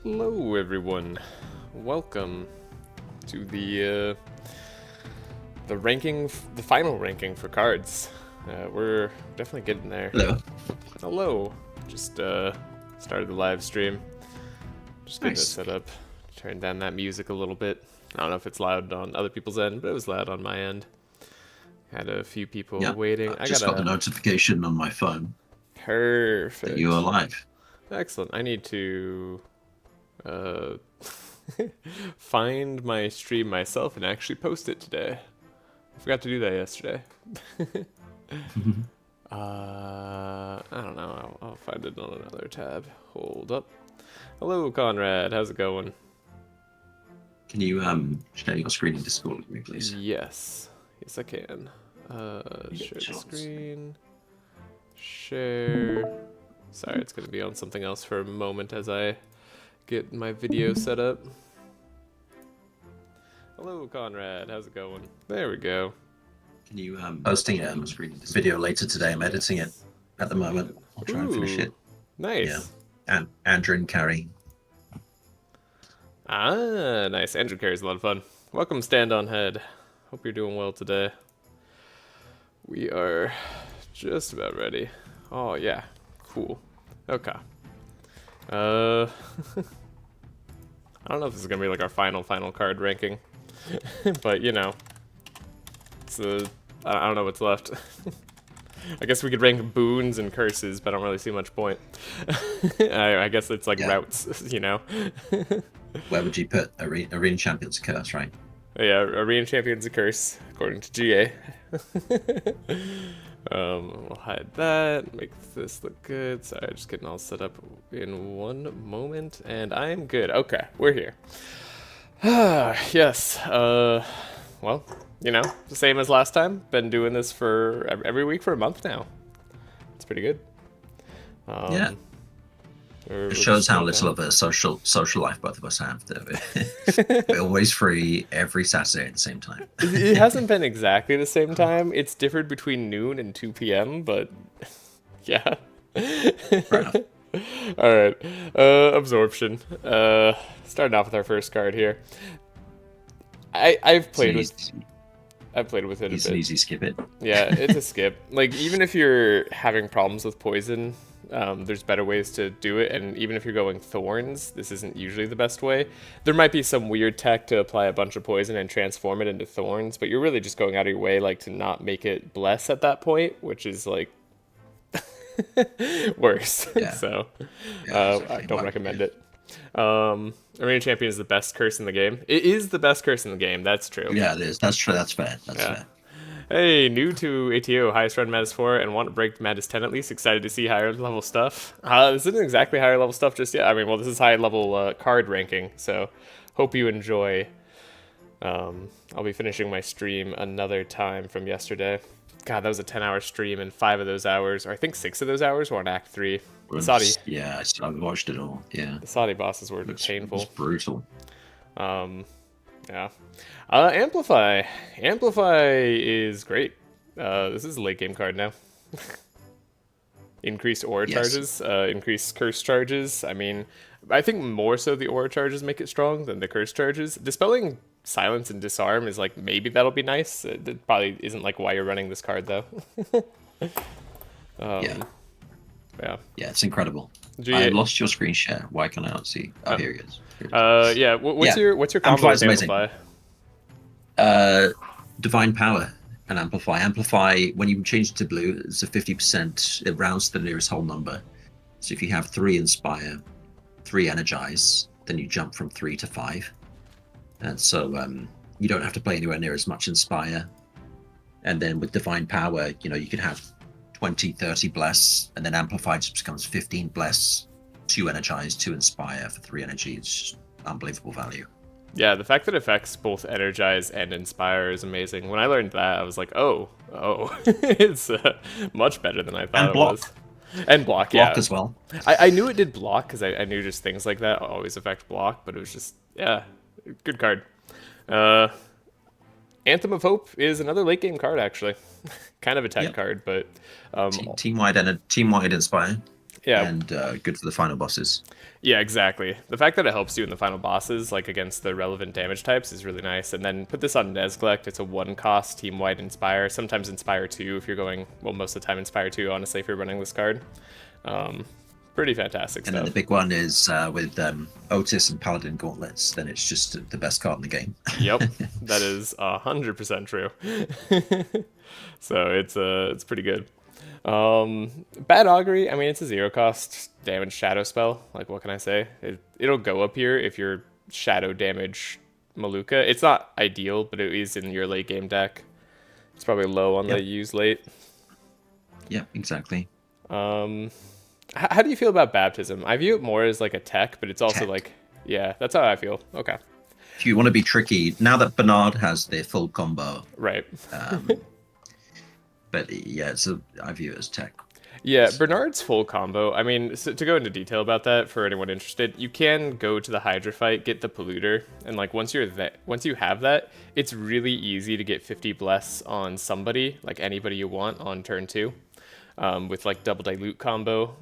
Hello, everyone. Welcome to the final ranking for cards. We're definitely getting there. Hello. Hello. Just started the live stream. Just getting it Nice. set up. Turn down that music a little bit. I don't know if it's loud on other people's end, but it was loud on my end. Had a few people Yeah, waiting. I just got the notification on my phone Perfect. that you are live. Excellent. I need to find my stream myself and actually post it today. I forgot to do that yesterday. I don't know. I'll find it on another tab. Hold up. Hello, Conrad. How's it going? Can you share your screen in Discord with me, please? Yes. Yes, I can. Share the sure. screen. Share. Sorry, it's going to be on something else for a moment as I get my video set up. Hello, Conrad. How's it going? There we go. Can you posting it on the screen? This video later today. I'm editing it at the moment. I'll try and finish it. Nice. Yeah. And Andrew and Carrie. Ah, nice. Andrew carries a lot of fun. Welcome, Stand on Head. Hope you're doing well today. We are just about ready. Oh, yeah. Cool. Okay. I don't know if this is gonna be like our final card ranking, but you know, it's I don't know what's left. I guess we could rank boons and curses, but I don't really see much point. I guess it's like routes, you know. Where would you put Arena Champion's Curse, right? Yeah, Arena Champion's a curse, according to GA. We'll hide that, make this look good. Sorry, just getting all set up in one moment, and I'm good. Okay, we're here. Yes, well, you know, the same as last time. Been doing this for every week for a month now. It's pretty good. Yeah. It shows how little of a social life both of us have. We're always free every Saturday at the same time. It hasn't been exactly the same time. It's differed between noon and 2 p.m., but yeah. Fair enough. All right. Absorption. Starting off with our first card here. I've played with it a bit. It's an easy skip it. Yeah, it's a skip. Like, even if you're having problems with poison, there's better ways to do it, and even if you're going thorns, this isn't usually the best way. There might be some weird tech to apply a bunch of poison and transform it into thorns, but you're really just going out of your way, like, to not make it bless at that point, which is like worse. Yeah. So Exactly. I don't recommend it. Arena Champion is the best curse in the game. It is the best curse in the game. That's true. Yeah, it is. That's true. That's fair. That's fair. Hey, new to ATO, highest run Madness 4, and want to break Madness 10 at least. Excited to see higher level stuff. This isn't exactly higher level stuff just yet. I mean, well, this is high level card ranking, so hope you enjoy. I'll be finishing my stream another time from yesterday. God, that was a 10-hour stream, and 5 of those hours, or I think 6 of those hours, were on Act 3. The Saudi. Yeah, I watched it all. Yeah. The Saudi bosses were painful. It was brutal. Yeah. Amplify. Amplify is great. This is a late game card now. Increased aura charges, increased curse charges. I mean, I think more so the aura charges make it strong than the curse charges. Dispelling silence and disarm is like, maybe that'll be nice. It probably isn't like why you're running this card though. Yeah, it's incredible. GA. I lost your screen share. Why can I not see? Oh, here it is. Yeah. What's your combo with Amplify? Divine Power and Amplify. Amplify, when you change it to blue, it's a 50%. It rounds to the nearest whole number. So if you have 3 Inspire, 3 Energize, then you jump from 3 to 5. And so you don't have to play anywhere near as much Inspire. And then with Divine Power, you know, you can have 20, 30 Bless, and then Amplify just becomes 15 Bless, 2 Energize, 2 Inspire for 3 energy. It's just unbelievable value. Yeah, the fact that it affects both Energize and Inspire is amazing. When I learned that, I was like, oh, it's much better than I thought it was. And block, yeah. Block as well. I knew it did block, because I knew just things like that always affect block, but it was just, yeah, good card. Anthem of Hope is another late game card, actually. Kind of a tech card, but... Team-wide Inspire. Yeah, and good for the final bosses. yeah, exactly. The fact that it helps you in the final bosses, like against the relevant damage types, is really nice. And then put this on Nezglect. It's a 1-cost team-wide Inspire. Sometimes Inspire 2 if you're going, well, most of the time Inspire 2, honestly, if you're running this card. Pretty fantastic And stuff. then the big one is with Otis and Paladin Gauntlets. Then it's just the best card in the game. Yep, that is 100% true. So it's pretty good. Bad Augury, I mean, it's a 0-cost damage shadow spell. Like, what can I say? It'll go up here if you're shadow damage Maluka. It's not ideal, but it is in your late game deck. It's probably low on Yep. the use late. Yeah, exactly. How do you feel about Baptism? I view it more as like a tech, but it's also Tech. like, yeah, that's how I feel. Okay, If you want to be tricky, now that Bernard has their full combo, right. but yeah, I view it as tech. Yeah, Bernard's full combo. I mean, so to go into detail about that for anyone interested, you can go to the Hydra fight, get the polluter, and like once you have that, it's really easy to get 50 bless on somebody, like anybody you want on turn 2. With like double dilute combo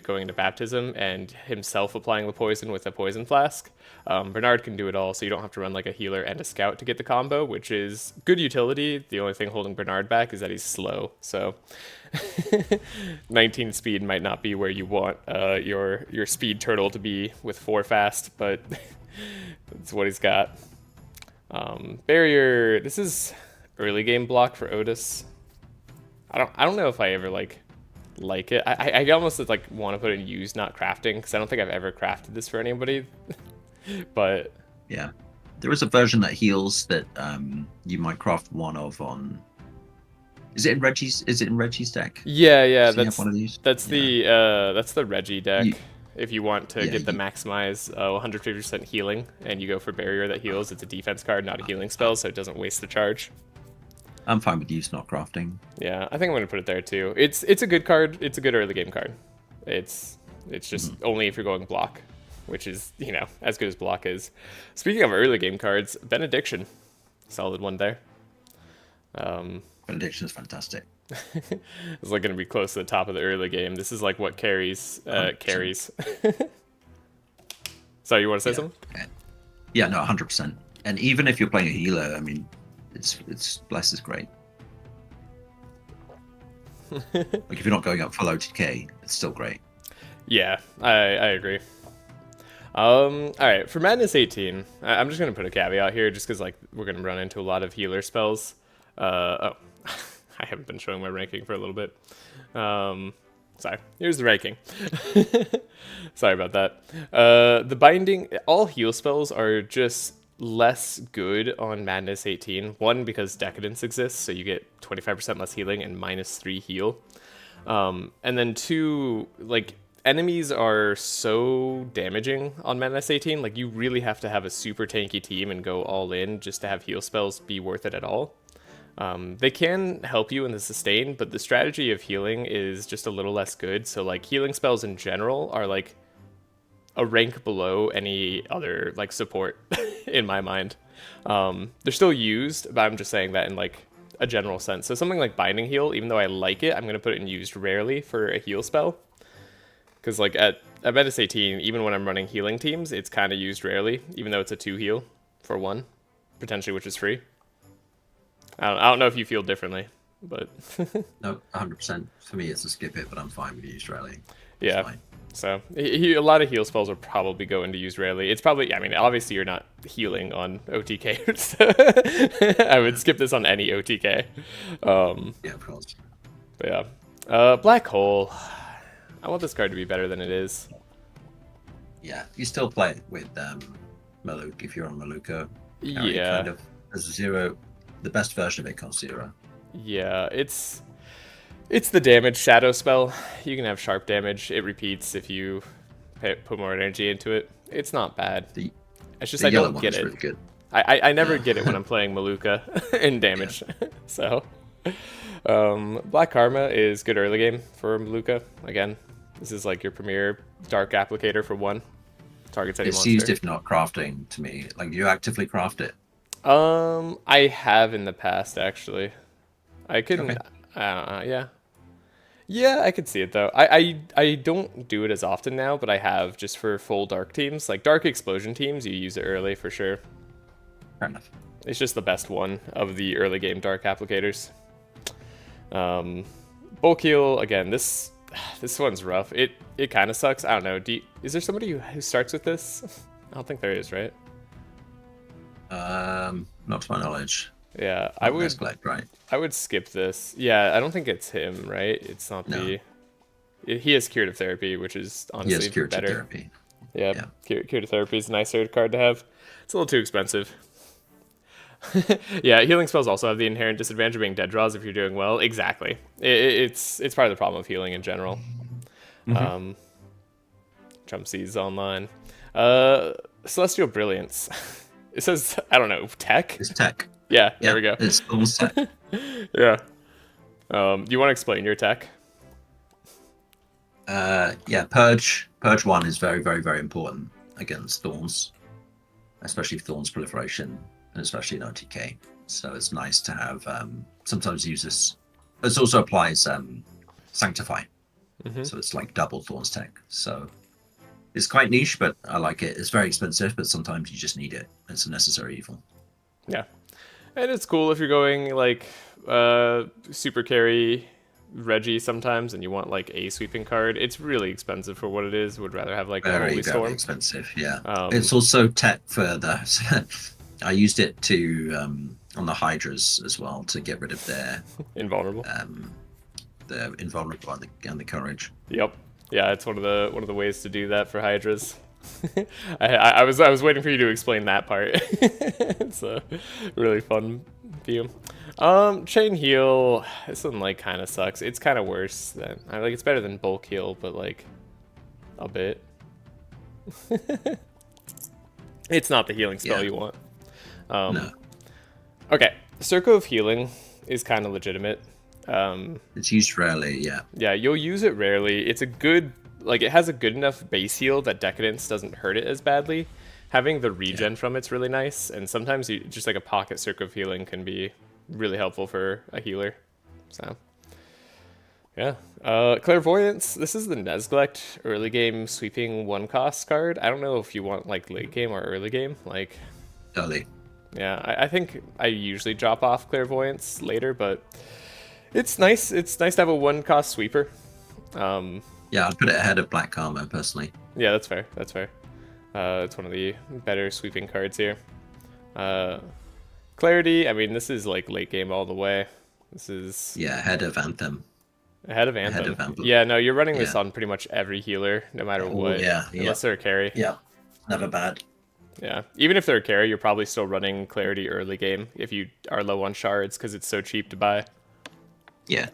going into baptism and himself applying the poison with a poison flask. Bernard can do it all, so you don't have to run like a healer and a scout to get the combo, which is good utility. The only thing holding Bernard back is that he's slow, so 19 speed might not be where you want your speed turtle to be with 4 fast, but that's what he's got. Barrier, this is early game block for Otis. I don't know if I ever like it. I almost like want to put in use, not crafting, because I don't think I've ever crafted this for anybody. But Yeah, there is a version that heals that you might craft one of on. Is it in Reggie's deck? yeah, Does he have one of these? that's the Reggie deck. You- If you want to Yeah, get the maximize 150% healing, and you go for barrier that heals, it's a defense card, not a healing spell, so it doesn't waste the charge. I'm fine with use, not crafting. Yeah, I think I'm gonna put it there too. It's a good card. It's a good early game card. It's just only if you're going block, which is, you know, as good as block is. Speaking of early game cards, Benediction, solid one there. Benediction is fantastic. It's like gonna be close to the top of the early game. This is like what carries carries. Sorry, you want to say something? Yeah, no, 100%. And even if you're playing a healer, I mean, it's bless is great. Like if you're not going up full OTK, it's still great. Yeah, I agree. All right, for Madness 18, I'm just gonna put a caveat here, just because like we're gonna run into a lot of healer spells. Oh, I haven't been showing my ranking for a little bit. Sorry, here's the ranking. Sorry about that. The binding, all heal spells are just less good on Madness 18. One, because Decadence exists, so you get 25% less healing and -3 heal. And then two, like, enemies are so damaging on Madness 18. Like, you really have to have a super tanky team and go all in just to have heal spells be worth it at all. They can help you in the sustain, but the strategy of healing is just a little less good. So, like, healing spells in general are, like, a rank below any other, like, support in my mind. They're still used, but I'm just saying that in, like, a general sense. So something like Binding Heal, even though I like it, I'm going to put it in used rarely for a heal spell. Because, like, at Madness 18, even when I'm running healing teams, it's kind of used rarely, even though it's a 2 heal for 1, potentially, which is free. I don't know if you feel differently, but... No, 100%. For me, it's a skip it, but I'm fine with used rarely. Yeah. Fine. So a lot of heal spells will probably go into use rarely. It's probably, I mean, obviously you're not healing on OTK. So I would skip this on any OTK. Yeah, of course. But yeah. Black Hole. I want this card to be better than it is. Yeah, you still play it with Maluk if you're on Maluka. Yeah. Kind of as a 0, the best version of it costs 0. Yeah, it's the damage shadow spell. You can have sharp damage. It repeats if you put more energy into it. It's not bad. It's just I don't get it. Really good. I never get it when I'm playing Maluka in damage. Yeah. So Black Karma is good early game for Maluka. Again, this is like your premier dark applicator for 1. Targets any monster. It's used if not crafting to me. Like, you actively craft it? I have in the past, actually. I can, okay. yeah. Yeah, I could see it though. I don't do it as often now, but I have just for full dark teams. Like dark explosion teams, you use it early for sure. Fair enough. It's just the best one of the early game dark applicators. Bulk heal, again, this one's rough. It kind of sucks. I don't know. Is there somebody who starts with this? I don't think there is, right? Not to my knowledge. Yeah, Right. I would skip this. Yeah, I don't think it's him, right? It's not No. He has curative therapy, which is honestly Yes, curative better. therapy. Yeah, curative therapy is a nicer card to have. It's a little too expensive. Yeah, healing spells also have the inherent disadvantage of being dead draws if you're doing well. Exactly. It's part of the problem of healing in general. Trump sees online. Celestial Brilliance. It says, I don't know, tech? It's tech. Yeah, there we go. It's almost tech. Yeah. Do you want to explain your tech? Yeah, Purge 1 is very, very, very important against Thorns, especially Thorns proliferation, and especially in OTK. So it's nice to have sometimes use this. This also applies Sanctify. So it's like double Thorns tech. So it's quite niche, but I like it. It's very expensive, but sometimes you just need it. It's a necessary evil. Yeah. And it's cool if you're going like super carry Reggie sometimes and you want like a sweeping card. It's really expensive for what it is. Would rather have like a Very, Holy very Storm. expensive, yeah. It's also tech for the... I used it to on the Hydras as well to get rid of their Invulnerable. The invulnerable and the courage. Yep. Yeah, it's one of the ways to do that for Hydras. I was waiting for you to explain that part. It's a really fun view. Chain heal. This one like kind of sucks. It's kind of worse than like it's better than bulk heal, but like a bit. It's not the healing spell you want. No. Okay, Circle of Healing is kind of legitimate. It's used rarely, yeah. Yeah, you'll use it rarely. It's a good, like, it has a good enough base heal that Decadence doesn't hurt it as badly. Having the regen from it's really nice, and sometimes just like a pocket Circle of Healing can be really helpful for a healer. So, yeah. Clairvoyance. This is the Nezglect early game sweeping 1-cost card. I don't know if you want like late game or early game. Like, Early. yeah, I think I usually drop off Clairvoyance later, but it's nice. It's nice to have a 1-cost sweeper. Yeah, I'd put it ahead of Black Karma personally. Yeah, that's fair. That's fair. It's one of the better sweeping cards here. Clarity. I mean, this is like late game all the way. This is ahead of Anthem. Ahead of Anthem. Yeah, no, you're running this on pretty much every healer, no matter what. Unless they're a carry. Yeah, never bad. Yeah, even if they're a carry, you're probably still running Clarity early game if you are low on shards because it's so cheap to buy. Yeah.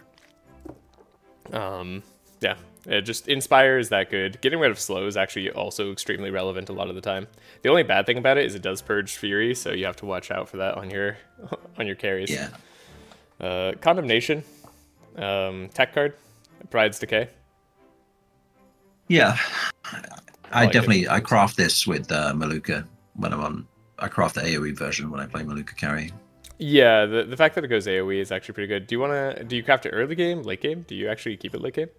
Yeah, it just Inspire is that good. Getting rid of slow is actually also extremely relevant a lot of the time. The only bad thing about it is it does purge Fury, so you have to watch out for that on your carries. Yeah. Condemnation, tech card, Pride's Decay. Yeah, I definitely it. I craft this with Maluka when I'm on. I craft the AOE version when I play Maluka carry. Yeah, the fact that it goes AOE is actually pretty good. Do you craft it early game, late game? Do you actually keep it late game?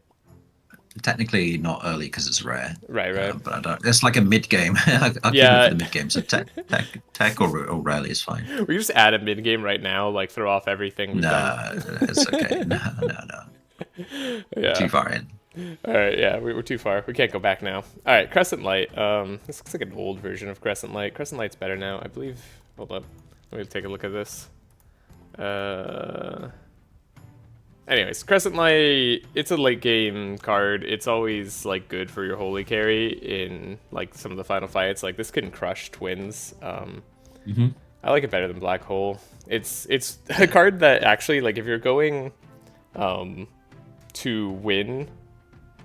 Technically not early because it's rare. Right. But I don't. It's like a mid game. I'll keep it for the mid game. So tech or rarely is fine. We just add a mid game right now, like throw off everything. No, it's okay. No. Yeah. Too far in. All right, yeah, we're too far. We can't go back now. All right, Crescent Light. This looks like an old version of Crescent Light. Crescent Light's better now, I believe. Hold up, let me take a look at this. Anyways, Crescent Light. It's a late game card. It's always like good for your holy carry in like some of the final fights. Like this can crush twins. I like it better than Black Hole. It's a card that actually, like, if you're going to win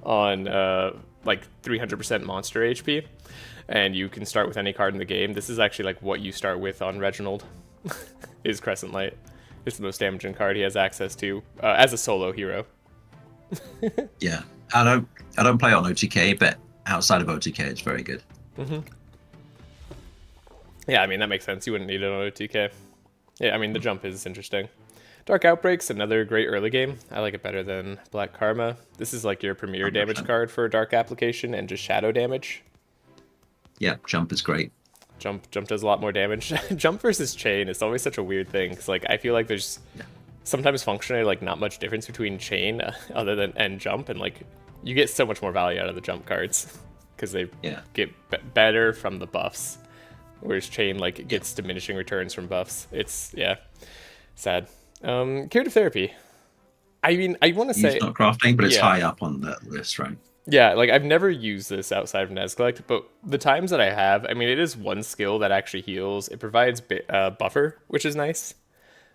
on like 300% monster HP, and you can start with any card in the game. This is actually like what you start with on Reginald. Is Crescent Light. It's the most damaging card he has access to as a solo hero. Yeah, I don't play on OTK, but outside of OTK, it's very good. Yeah, I mean that makes sense. You wouldn't need it on OTK. Yeah, I mean the jump is interesting. Dark Outbreak's another great early game. I like it better than Black Karma. This is like your premier damage 100%. card for dark application and just shadow damage. Yeah, jump is great. Jump does a lot more damage. Jump versus chain is always such a weird thing, because like I feel like there's sometimes functionally like not much difference between chain other than and jump, and like you get so much more value out of the jump cards because they get better from the buffs, whereas chain like gets diminishing returns from buffs. It's sad. Curative therapy. I mean, I want to say Use not crafting, but it's high up on that list, right? Yeah, like I've never used this outside of Nezglect, but the times that I have, I mean, it is one skill that actually heals. It provides buffer, which is nice.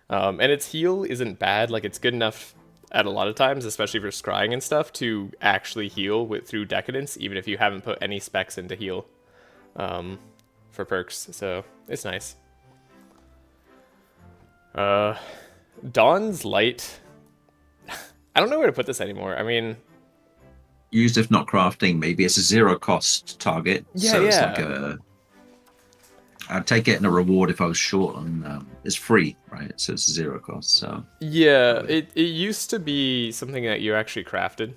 And its heal isn't bad. Like it's good enough at a lot of times, especially for scrying and stuff, to actually heal through Decadence, even if you haven't put any specs into heal for perks. So it's nice. Dawn's Light. I don't know where to put this anymore. I mean, used if not crafting, maybe it's a 0 cost target. It's like I'd take it in a reward if I was short on it's free, right? So it's 0 cost. So yeah, it used to be something that you actually crafted.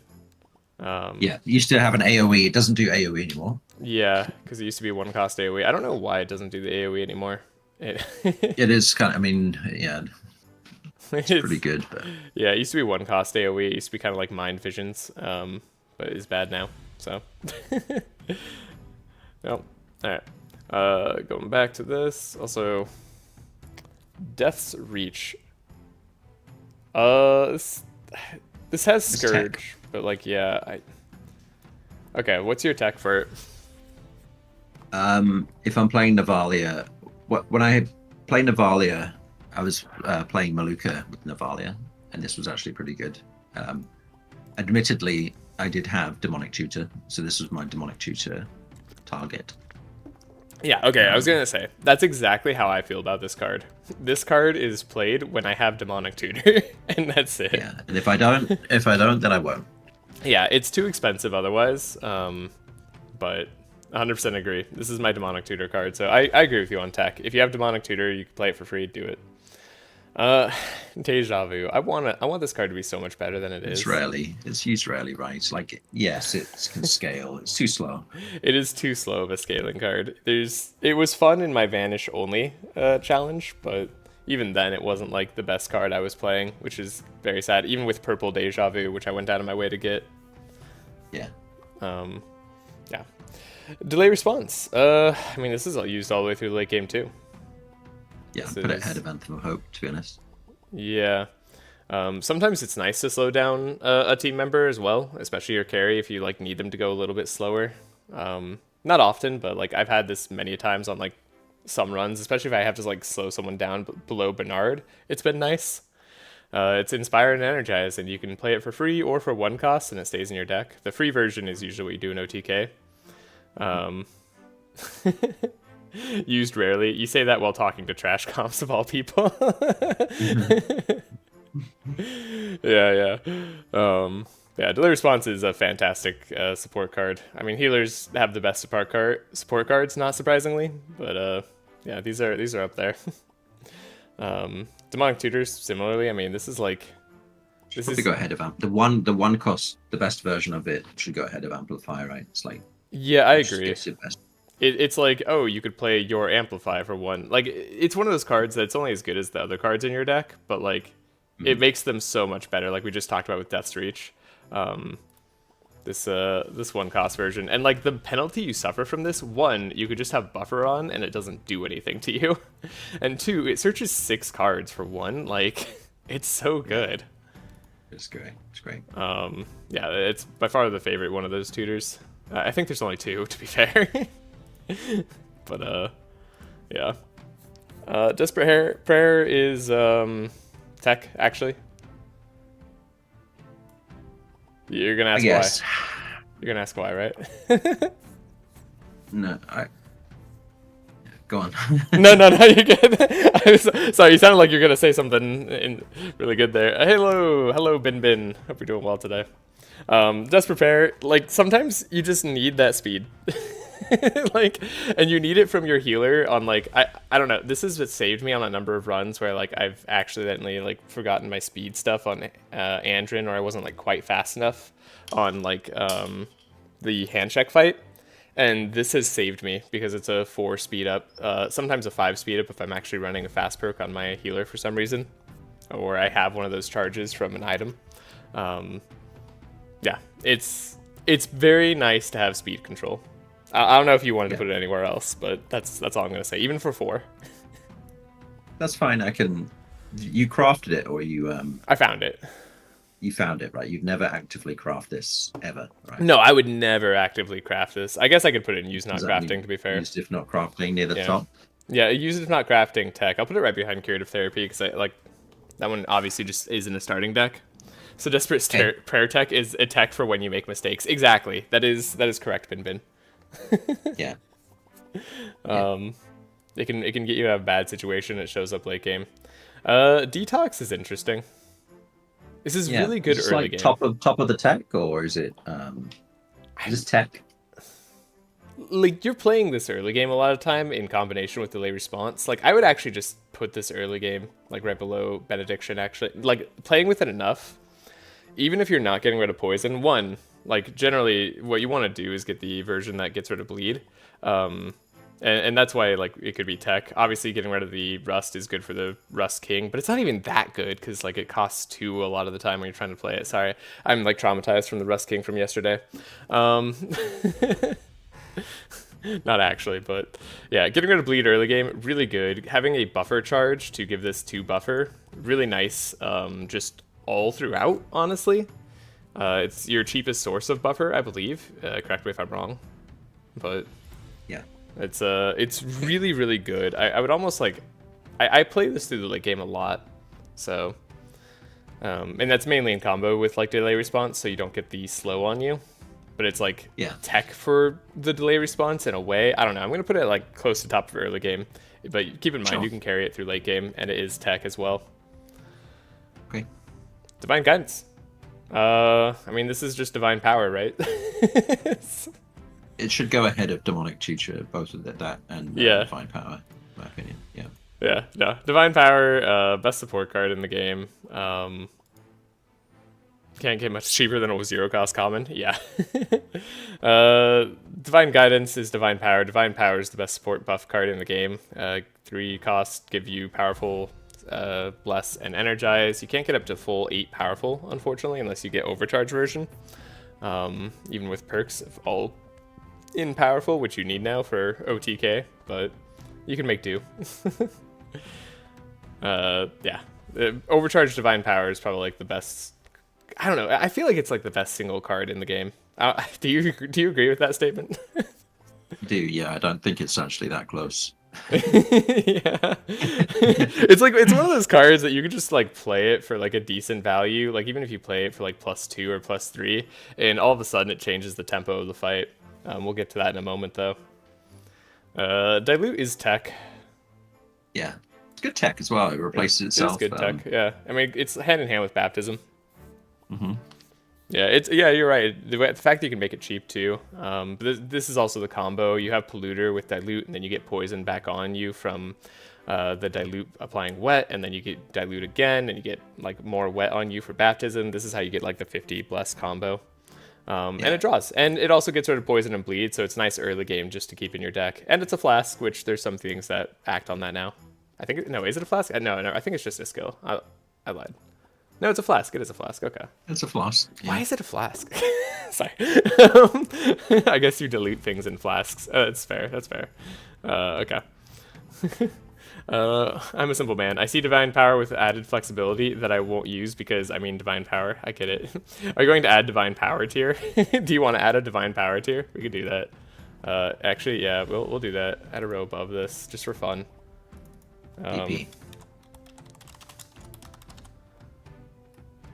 It used to have an AoE. It doesn't do AoE anymore. Yeah, because it used to be 1 cost AoE. I don't know why it doesn't do the AoE anymore. It is kind of, I mean, yeah, it's pretty good. But yeah, it used to be 1 cost AoE. It used to be kind of like Mind Visions, but it's bad now. So no. All right. Going back to this. Also, Death's Reach. This has Scourge, but like, yeah, okay, what's your tech for it? If I'm playing Navalia, when I play Navalia, I was playing Maluka with Navalia, and this was actually pretty good. Admittedly, I did have Demonic Tutor, so this was my Demonic Tutor target. Yeah, okay, I was gonna say, that's exactly how I feel about this card. This card is played when I have Demonic Tutor, and that's it. Yeah, and if I don't, then I won't. Yeah, it's too expensive otherwise, but 100% agree. This is my Demonic Tutor card, so I agree with you on tech. If you have Demonic Tutor, you can play it for free, do it. Deja Vu. I want this card to be so much better than it is. It's used rarely, right? Like, yes, it can scale. It's too slow. It is too slow of a scaling card. It was fun in my Vanish only challenge, but even then it wasn't like the best card I was playing, which is very sad. Even with Purple Deja Vu, which I went out of my way to get. Yeah. Yeah. Delay response. I mean, this is all used all the way through the late game too. Yeah, put it ahead of Anthem of Hope, to be honest. Yeah. Sometimes it's nice to slow down a team member as well, especially your carry if you like need them to go a little bit slower. Not often, but like I've had this many times on like some runs, especially if I have to like slow someone down below Bernard. It's been nice. It's Inspire and Energize, and you can play it for free or for 1 cost, and it stays in your deck. The free version is usually what you do in OTK. Used rarely. You say that while talking to Trashe comps of all people. Yeah. Delay Response is a fantastic support card. I mean, healers have the best support cards, not surprisingly, but yeah, these are up there. Demonic Tutors, similarly. I mean, this is like should probably go ahead of the one cost, the best version of it should go ahead of Amplify, right? It's like, yeah, I agree. It's like, oh, you could play your Amplify for 1. Like, it's one of those cards that's only as good as the other cards in your deck, but like, it makes them so much better. Like we just talked about with Death's Reach, this 1 cost version, and like the penalty you suffer from this, 1, you could just have buffer on and it doesn't do anything to you, and 2, it searches 6 cards for 1. Like, it's so good. It's great. It's great. Yeah, it's by far the favorite one of those tutors. I think there's only 2, to be fair. But yeah. Desperate Prayer is tech, actually. You're gonna ask why. You're gonna ask why, right? No, go on. No, you're good. Sorry, you sounded like you're gonna say something really good there. Hello, Bin. Hope you're doing well today. Desperate Prayer, like sometimes you just need that speed. Like, and you need it from your healer on like I don't know. This is what saved me on a number of runs where like I've accidentally like forgotten my speed stuff on Andrin, or I wasn't like quite fast enough on like the hand check fight. And this has saved me because it's a 4 speed up, sometimes a 5 speed up if I'm actually running a fast perk on my healer for some reason, or I have one of those charges from an item. Yeah, it's very nice to have speed control. I don't know if you wanted to put it anywhere else, but that's all I'm gonna say. Even for 4, That's fine. You crafted it, or you I found it. You found it, right? You've never actively crafted this ever, right? No, I would never actively craft this. I guess I could put it in use not Does that crafting, mean to be fair. used if not crafting near the top. Yeah, use if not crafting tech. I'll put it right behind curative therapy because I like that one. Obviously, just isn't a starting deck. So desperate prayer tech is a tech for when you make mistakes. Exactly. That is correct, Bin Bin. Yeah. It can get you out of a bad situation. It shows up late game. Detox is interesting. This is really good early like game. Top of the tech, or is it just tech? Like, you're playing this early game a lot of time in combination with delay response. Like, I would actually just put this early game like right below benediction. Actually, like playing with it enough, even if you're not getting rid of poison. One, like generally, what you want to do is get the version that gets rid of bleed. And that's why like it could be tech. Obviously, getting rid of the rust is good for the Rust King, but it's not even that good because like it costs 2 a lot of the time when you're trying to play it. Sorry, I'm like traumatized from the Rust King from yesterday. Not actually, but yeah, getting rid of bleed early game, really good. Having a buffer charge to give this 2 buffer, really nice. Just all throughout, honestly. It's your cheapest source of buffer, I believe. Correct me if I'm wrong, but yeah. It's really, really good. I would almost like... I play this through the late game a lot, so... and that's mainly in combo with like delay response, so you don't get the slow on you. But it's like tech for the delay response in a way. I don't know. I'm going to put it like close to top of early game. But keep in mind, you can carry it through late game, and it is tech as well. Okay. Divine Guidance. I mean, this is just Divine Power, right? It should go ahead of Demonic Tutor, both of that and Divine Power, in my opinion. Yeah. Yeah, no. Divine Power, best support card in the game. Can't get much cheaper than a 0 cost common. Yeah. Divine Guidance is Divine Power. Divine Power is the best support buff card in the game. 3 costs give you powerful, bless, and energize. You can't get up to full 8 powerful, unfortunately, unless you get overcharge version. Even with perks of all in powerful, which you need now for OTK, but you can make do. Yeah. Overcharge Divine Power is probably like the best. I don't know. I feel like it's like the best single card in the game. Do you agree with that statement? Yeah. I don't think it's actually that close. Yeah. It's like it's one of those cards that you can just like play it for like a decent value. Like even if you play it for like +2 or +3, and all of a sudden it changes the tempo of the fight. We'll get to that in a moment though. Dilute is tech. Yeah. It's good tech as well. It replaces itself. It's good tech. Yeah. I mean, it's hand in hand with baptism. Mm-hmm. Yeah, you're right. The fact that you can make it cheap too. But this is also the combo. You have polluter with dilute, and then you get poison back on you from the dilute applying wet, and then you get dilute again, and you get like more wet on you for baptism. This is how you get like the 50 bless combo. And it draws, and it also gets rid of poison and bleed, so it's nice early game just to keep in your deck. And it's a flask, which there's some things that act on that now. I think no, is it a flask? No, I think it's just a skill. I lied. No, it's a flask. It is a flask. Okay. It's a flask. Yeah. Why is it a flask? Sorry. I guess you delete things in flasks. That's fair. That's fair. Okay. I'm a simple man. I see Divine Power with added flexibility that I won't use because, I mean, Divine Power. I get it. Are you going to add Divine Power tier? Do you want to add a Divine Power tier? We could do that. Actually, yeah, we'll do that. Add a row above this, just for fun.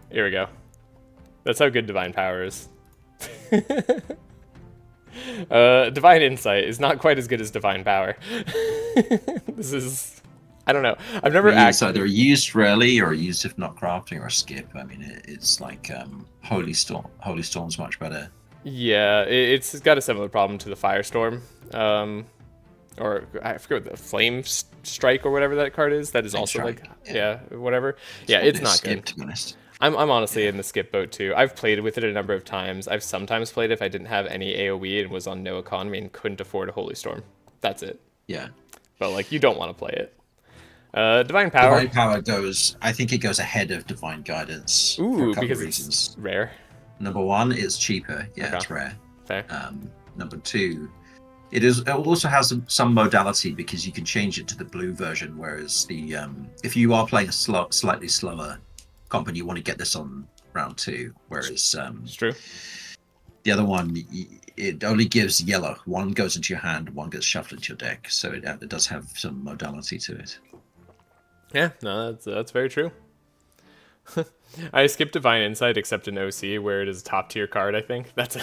Here we go. That's how good Divine Power is. Divine Insight is not quite as good as Divine Power. This is... I don't know. I've never It's either used rarely or used if not crafting or skip. I mean, it's like Holy Storm. Holy Storm's much better. Yeah, it's got a similar problem to the Firestorm. Or I forget what the Strike or whatever that card is. That is Flame also like, Strike. yeah, whatever. It's Yeah, one it's to not skip, good. to be honest. I'm honestly Yeah. in the skip boat too. I've played with it a number of times. I've sometimes played if I didn't have any AoE and was on no economy and couldn't afford a Holy Storm. That's it. Yeah. But like, you don't want to play it. Divine Power. Divine Power goes, I think it goes ahead of Divine Guidance for a Ooh, couple of because it's reasons. rare. Number one, it's cheaper. Yeah, Okay, it's rare. fair. Number two, it also has some modality because you can change it to the blue version. Whereas the if you are playing a slightly slower comp and you want to get this on round two, whereas It's true. the other one it only gives yellow. One goes into your hand, one gets shuffled into your deck. So it does have some modality to it. Yeah, no, that's very true. I skipped Divine Insight except in OC where it is a top tier card. I think that's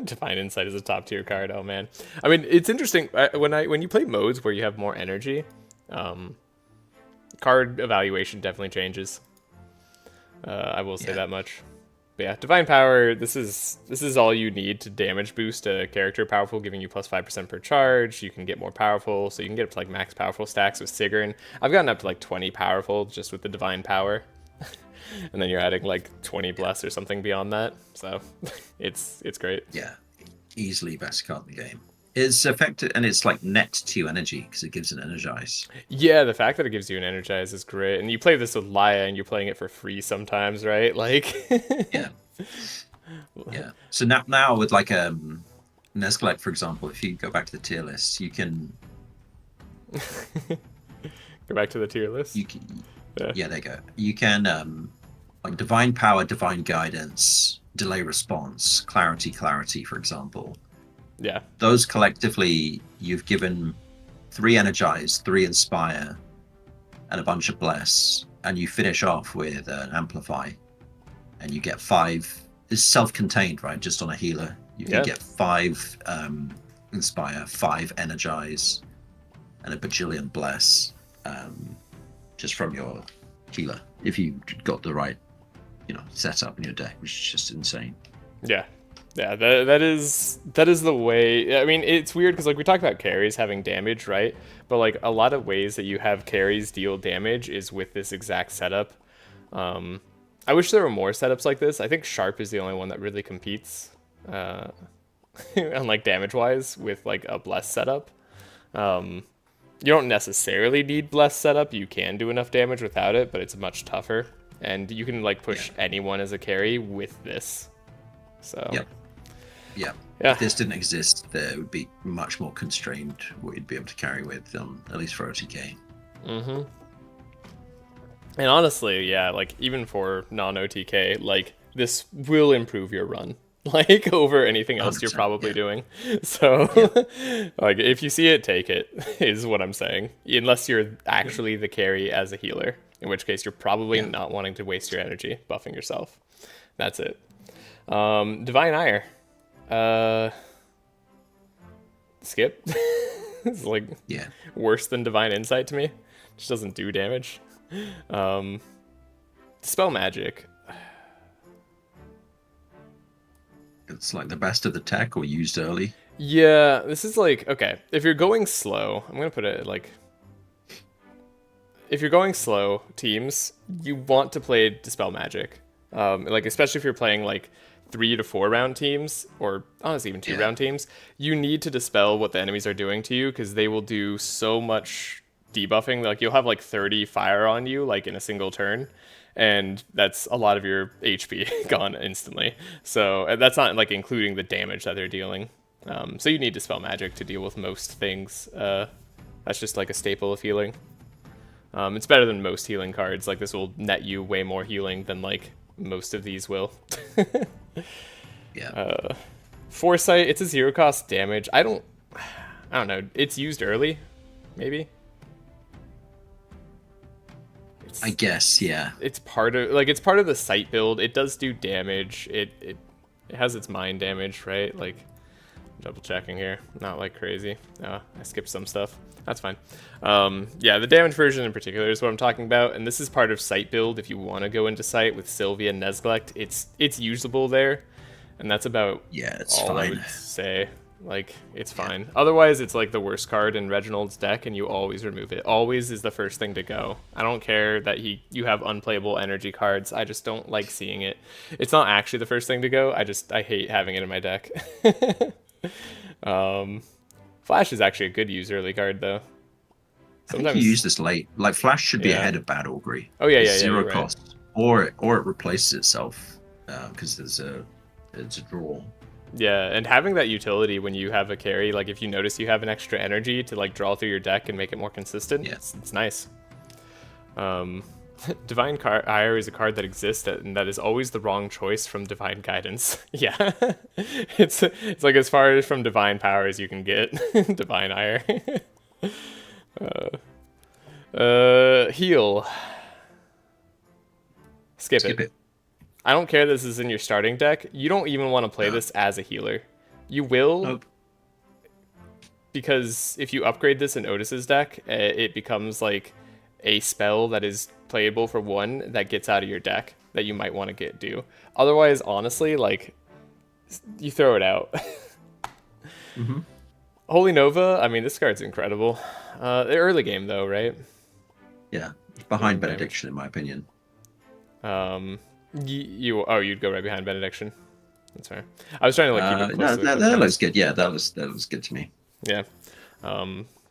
Divine Insight is a top tier card. Oh man, I mean it's interesting when you play modes where you have more energy, card evaluation definitely changes. I will say that much. But yeah, Divine Power. This is all you need to damage boost a character powerful, giving you plus 5% per charge. You can get more powerful, so you can get up to like max powerful stacks with Sigrun. I've gotten up to like 20 powerful just with the Divine Power. And then you're adding like 20 bless or something beyond that. So it's great. Yeah, easily best card in the game. It's effective and it's like net 2 energy because it gives an energize. Yeah, the fact that it gives you an energize is great. And you play this with Laya and you're playing it for free sometimes, right? Like Yeah. Yeah. So now with like Nesglec, for example, if you go back to the tier list, you can go back to the tier list. Yeah, there you go. You can like Divine Power, Divine Guidance, Delay Response, Clarity, for example. Yeah. Those collectively, you've given 3 Energize, 3 Inspire, and a bunch of Bless, and you finish off with an Amplify, and you get 5. It's self-contained, right? Just on a healer, you can get 5 Inspire, 5 Energize, and a bajillion Bless, just from your healer, if you got the right, setup in your deck, which is just insane. Yeah. Yeah, that is the way. I mean, it's weird because like we talked about carries having damage, right? But like a lot of ways that you have carries deal damage is with this exact setup. I wish there were more setups like this. I think Sharp is the only one that really competes, and like damage wise with like a Bless setup. You don't necessarily need Bless setup. You can do enough damage without it, but it's much tougher. And you can like push anyone as a carry with this. So. Yeah. If this didn't exist, there would be much more constrained what you'd be able to carry with, at least for OTK. Mm-hmm. And honestly, yeah, like even for non-OTK, like this will improve your run, like over anything else you're probably doing. So, like if you see it, take it, is what I'm saying. Unless you're actually the carry as a healer, in which case you're probably not wanting to waste your energy buffing yourself. That's it. Divine Ire. Skip. It's like worse than Divine Insight to me. Just doesn't do damage. Dispel Magic. It's like the best of the tech or used early. Yeah, this is like, okay, if you're going slow, I'm gonna put it like, if you're going slow teams, you want to play Dispel Magic. Like especially if you're playing like 3 to 4 round teams, or honestly even 2 round teams, you need to dispel what the enemies are doing to you because they will do so much debuffing. Like you'll have like 30 fire on you like in a single turn, and that's a lot of your HP gone instantly. So that's not like including the damage that they're dealing. So you need Dispel Magic to deal with most things. That's just like a staple of healing. It's better than most healing cards. Like this will net you way more healing than like most of these will. Foresight, it's a 0 cost damage. I don't know. It's used early, maybe. I guess, yeah. It's part of the sight build. It does do damage. It has its mind damage, right? Like double checking here. Not like crazy. I skipped some stuff. That's fine. Yeah, the damage version in particular is what I'm talking about, and this is part of sight build. If you want to go into sight with Sylvia and Nesglect, it's usable there. and that's about Yeah, it's all I fine. would say. Like, it's Yeah. fine. Otherwise, it's like the worst card in Reginald's deck, and you always remove it. Always is the first thing to go. I don't care that you have unplayable energy cards. I just don't like seeing it. It's not actually the first thing to go. I hate having it in my deck. Flash is actually a good use early card though. I think you use this late. Like Flash should be Yeah. ahead of Bad Augury. Oh yeah, It's yeah, yeah. zero You're right. cost, or it replaces itself because it's a draw. Yeah, and having that utility when you have a carry, like if you notice you have an extra energy to like draw through your deck and make it more consistent, Yeah. it's nice. Divine Ire is a card that exists and that is always the wrong choice from Divine Guidance. Yeah, it's like as far as from Divine Power as you can get. Divine Ire. Heal. Skip it. I don't care this is in your starting deck. You don't even want to play this as a healer. You will, Nope. because if you upgrade this in Otis's deck, it becomes like a spell that is playable for one that gets out of your deck that you might want to do. Otherwise, honestly, like, you throw it out. Mm-hmm. Holy Nova, I mean, this card's incredible. The early game, though, right? Yeah, behind Benediction, in my opinion. You'd go right behind Benediction. That's fair. I was trying to like keep it close. That looks good. Yeah, that was good to me. Yeah.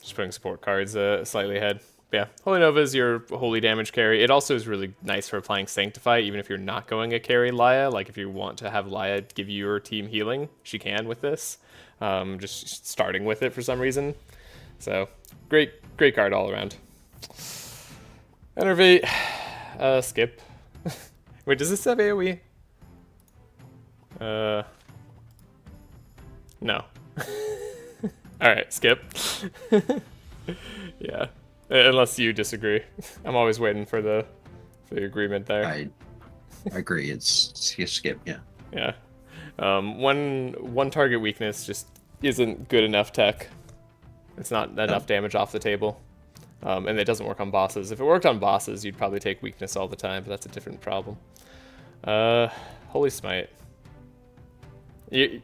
Just putting support cards slightly ahead. But yeah, Holy Nova is your holy damage carry. It also is really nice for applying Sanctify, even if you're not going a carry Laya. Like if you want to have Laya give you your team healing, she can with this. Just starting with it for some reason. So great card all around. Enervate. Skip. Wait, does this have AoE? No. Alright, skip. Yeah. Unless you disagree. I'm always waiting for the agreement there. I agree. It's skip, yeah. Yeah. One target weakness just isn't good enough tech. It's not enough damage off the table. And it doesn't work on bosses. If it worked on bosses, you'd probably take weakness all the time, but that's a different problem. Holy Smite. You're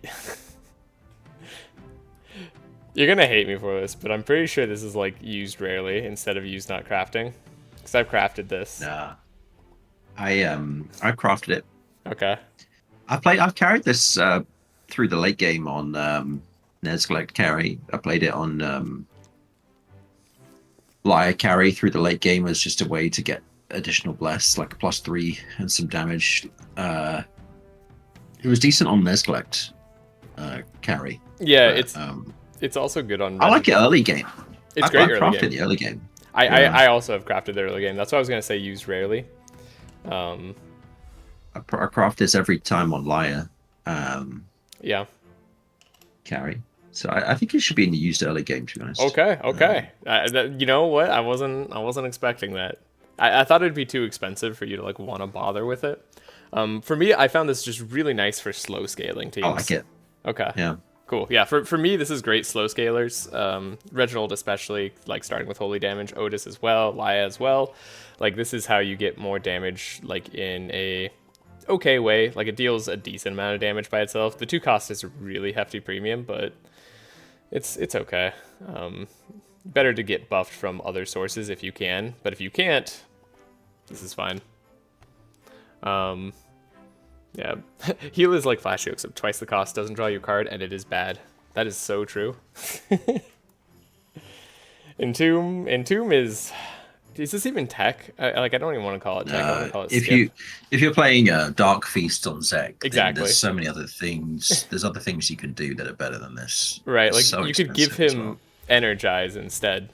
gonna hate me for this, but I'm pretty sure this is like used rarely instead of used not crafting. Because I've crafted this. Nah. I crafted it. Okay. I've carried this through the late game on Nezglect carry. I played it on Liar carry through the late game as just a way to get additional bless, like a +3 and some damage. It was decent on Nezglect carry. Yeah, but, it's also good on. I like it early game. It's great I early crafted game. the early game. I also have crafted the early game. That's why I was gonna say used rarely. I craft this every time on Liar. Yeah. Carry. So I think it should be in the used early game, to be honest. Okay. You know what? I wasn't expecting that. I thought it'd be too expensive for you to like want to bother with it. For me, I found this just really nice for slow scaling teams. I like it. Okay. Yeah. Cool. Yeah. For me, this is great slow scalers. Reginald especially, like starting with holy damage. Otis as well. Laya as well. Like this is how you get more damage, like in a okay way. Like it deals a decent amount of damage by itself. The 2 cost is a really hefty premium, but it's okay. Better to get buffed from other sources if you can, but if you can't, this is fine. Yeah, heal is like Flash Yoke, except twice the cost, doesn't draw your card, and it is bad. That is so true. Entomb is this even tech? I don't even want to call it tech. I want to call it skip. If you're playing Dark Feast on Zek, Exactly. There's so many other things. There's other things you can do that are better than this. Right, like So you could give expensive as him well. energize instead.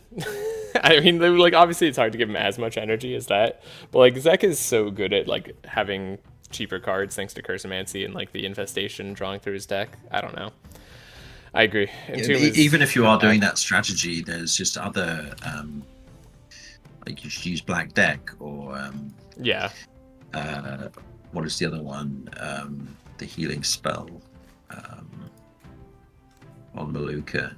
I mean, like obviously it's hard to give him as much energy as that, but like Zek is so good at like having cheaper cards thanks to Cursomancy and like the infestation drawing through his deck. I don't know. I agree. Even if you are doing that strategy, there's just other like you should use Black Deck or yeah. What is the other one? The healing spell on Maluka.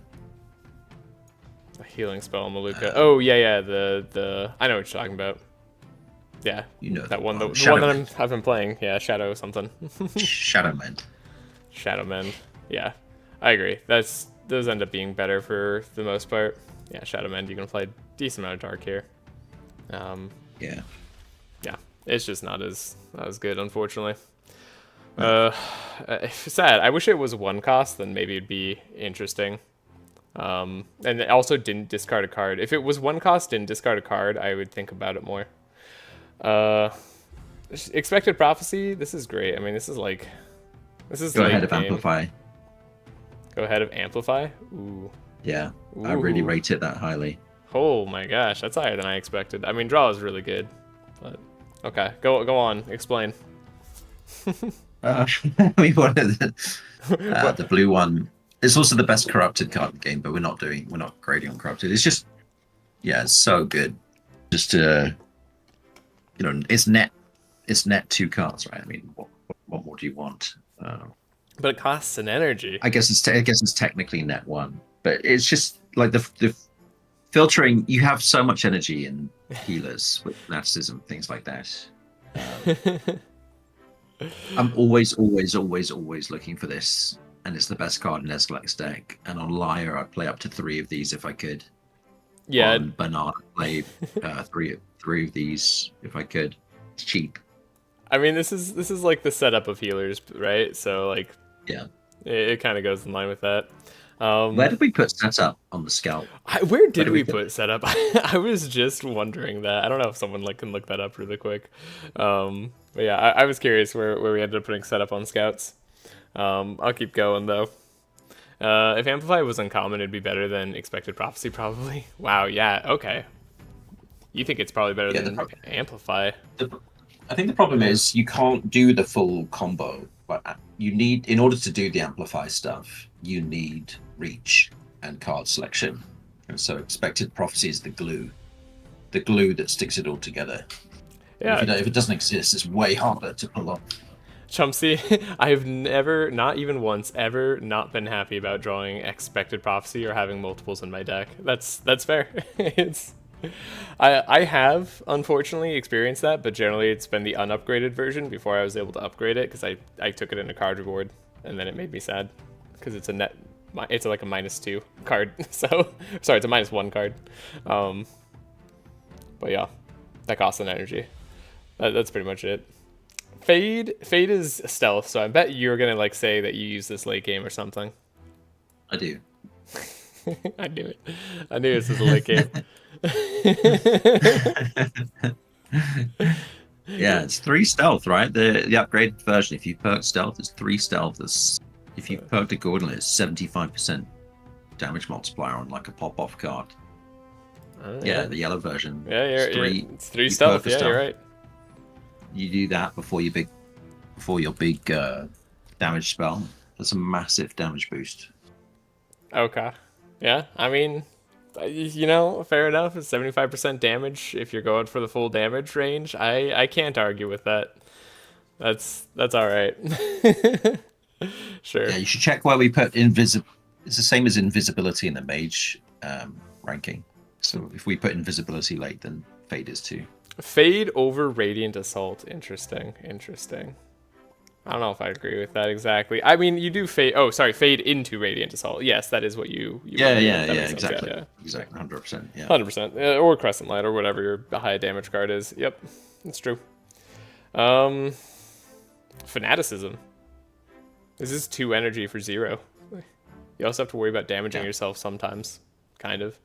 A healing spell on Maluka. Oh yeah. The I know what you're talking about. Yeah, You know that one. The one Shadow that I've been playing. Yeah, Shadow something. Shadowman. Shadow Mend. Yeah, I agree. Those end up being better for the most part. Yeah, Shadow Mend, you can apply a decent amount of dark here. Yeah. Yeah, it's just not as good, unfortunately. No. Sad. I wish it was one cost, then maybe it'd be interesting. And it also didn't discard a card. If it was one cost, didn't discard a card, I would think about it more. Expected Prophecy. This is great. I mean, this is Go late ahead of game. Amplify. Go ahead of Amplify. Ooh. Yeah, I really Ooh. rate it that highly. Oh my gosh, that's higher than I expected. I mean, draw is really good, but okay, go on, explain. I mean, what is it? The blue one. It's also the best corrupted card in the game, but we're not grading on corrupted. It's just, yeah, it's so good. Just it's net 2 cards, right? I mean, what more do you want? But it costs an energy. I guess it's technically net 1, but it's just like the filtering. You have so much energy in healers with fanaticism, things like that. I'm always looking for this, and it's the best card in Escalac's deck. And on Liar, I'd play up to 3 of these if I could. Yeah. On Banana, I'd play 3 of these if I could. It's cheap. I mean, this is like the setup of healers, right? So like, Yeah. It kind of goes in line with that. Where did we put setup on the scout? Where did we put setup? I was just wondering that. I don't know if someone can look that up really quick. But yeah, I was curious where we ended up putting setup on scouts. I'll keep going though. If Amplify was uncommon, it'd be better than Expected Prophecy, probably. Wow, yeah, okay. You think it's probably better than Amplify? I think the problem is you can't do the full combo. But you need, in order to do the Amplify stuff, you need reach and card selection. And so Expected Prophecy is the glue that sticks it all together. Yeah. If it doesn't exist, it's way harder to pull off. Chumpsy, I have never, not even once, ever not been happy about drawing Expected Prophecy or having multiples in my deck. That's fair. I have unfortunately experienced that, but generally it's been the unupgraded version before I was able to upgrade it because I took it in a card reward and then it made me sad because it's like a -2 card. So sorry, it's a -1 card. But yeah, that costs an energy. That's pretty much it. Fade is stealth, so I bet you're gonna say that you use this late game or something. I do. I knew it. I knew this was a late game. Yeah, it's 3 stealth, right? The upgraded version. If you perk stealth, it's 3 stealth. If you perked it Gordon, it's 75% damage multiplier on like a pop-off card. Yeah, the yellow version. Yeah, it's 3 stealth. Yeah, you're right. You do that before your big damage spell. That's a massive damage boost. Okay. Yeah, I mean, fair enough. It's 75% damage if you're going for the full damage range. I can't argue with that. That's all right. Sure. Yeah, you should check where we put invisible. It's the same as invisibility in the mage ranking. So if we put invisibility late, then fade is too. Fade over Radiant Assault. Interesting. I don't know if I agree with that exactly. I mean, you do fade. Oh, sorry, fade into Radiant Assault. Yes, that is what you yeah, exactly. Yeah. Exactly, 100%. Yeah, 100%. Or Crescent Light or whatever your high damage card is. Yep, that's true. Fanaticism. This is 2 energy for 0. You also have to worry about damaging yourself sometimes, kind of.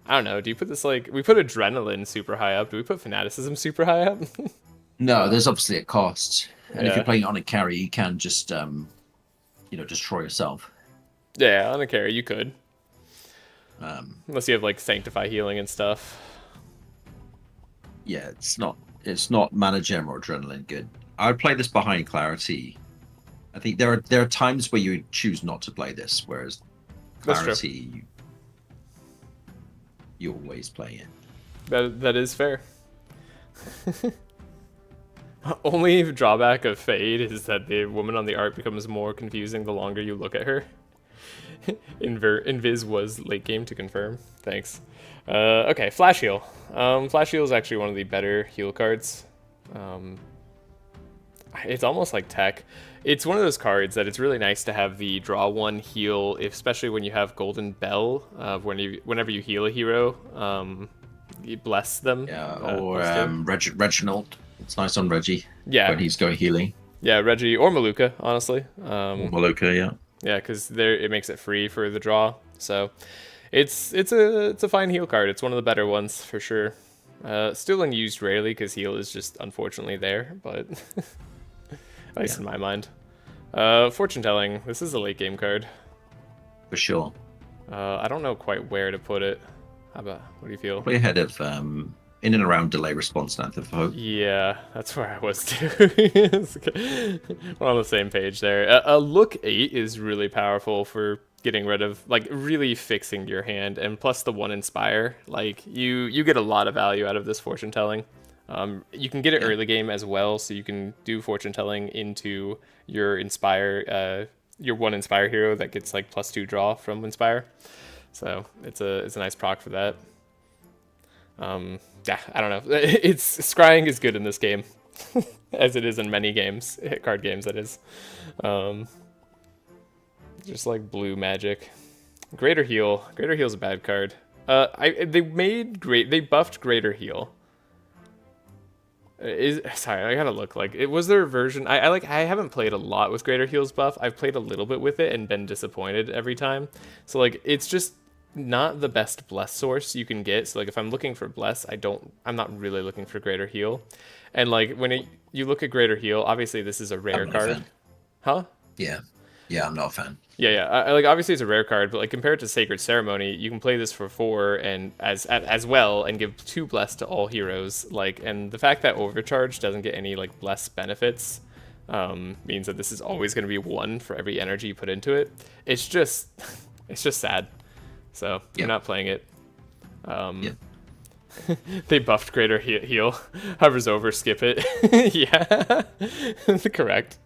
I don't know. Do you put this we put Adrenaline super high up? Do we put Fanaticism super high up? No, there's obviously a cost. And if you're playing on a carry, you can just, destroy yourself. Yeah, on a carry, you could. Unless you have, Sanctify Healing and stuff. Yeah, it's not Mana Gem or Adrenaline good. I would play this behind Clarity. I think there are times where you choose not to play this, whereas Clarity, you always play it. That is fair. Only drawback of Fade is that the woman on the art becomes more confusing the longer you look at her. Invis was late game to confirm. Thanks. Okay, Flash Heal. Flash Heal is actually one of the better heal cards. It's almost like tech. It's one of those cards that it's really nice to have the draw one heal, especially when you have Golden Bell. Whenever you heal a hero, you bless them. Yeah, or +2. Reginald. It's nice on Reggie Yeah, when he's going healing. yeah, Reggie or Maluka, honestly. Or Maloka, yeah. Yeah, because there it makes it free for the draw. So it's a fine heal card. It's one of the better ones for sure. Still unused rarely because heal is just unfortunately there, but at least in my mind. Fortune telling. This is a late game card. For sure. I don't know quite where to put it. How about, what do you feel? Probably ahead of in and around delay response now, I hope. Yeah, that's where I was too. We're on the same page there. A look 8 is really powerful for getting rid of, like, really fixing your hand, and plus the 1 inspire. Like, you get a lot of value out of this fortune telling. You can get it early game as well, so you can do fortune telling into your inspire, your 1 inspire hero that gets like +2 draw from inspire. So it's a nice proc for that. Yeah, I don't know. It's scrying is good in this game, as it is in many games, card games. That is, just like blue magic. Greater heal. Greater heal's a bad card. They buffed greater heal. Sorry, I gotta look. Like, was there a version? I haven't played a lot with greater heal's buff. I've played a little bit with it and been disappointed every time. So like, it's just not the best bless source you can get. So like, if I'm looking for bless, I'm not really looking for greater heal. And like, when you look at greater heal, obviously this is a rare card. Huh? Yeah, I'm not a fan. Yeah. Like, obviously it's a rare card, but like, compared to Sacred Ceremony, you can play this for 4 and as well, and give 2 bless to all heroes. Like, and the fact that Overcharge doesn't get any like bless benefits means that this is always going to be 1 for every energy you put into it. It's just sad. So I'm not playing it. They buffed greater heal. Hovers over, skip it. Yeah, correct.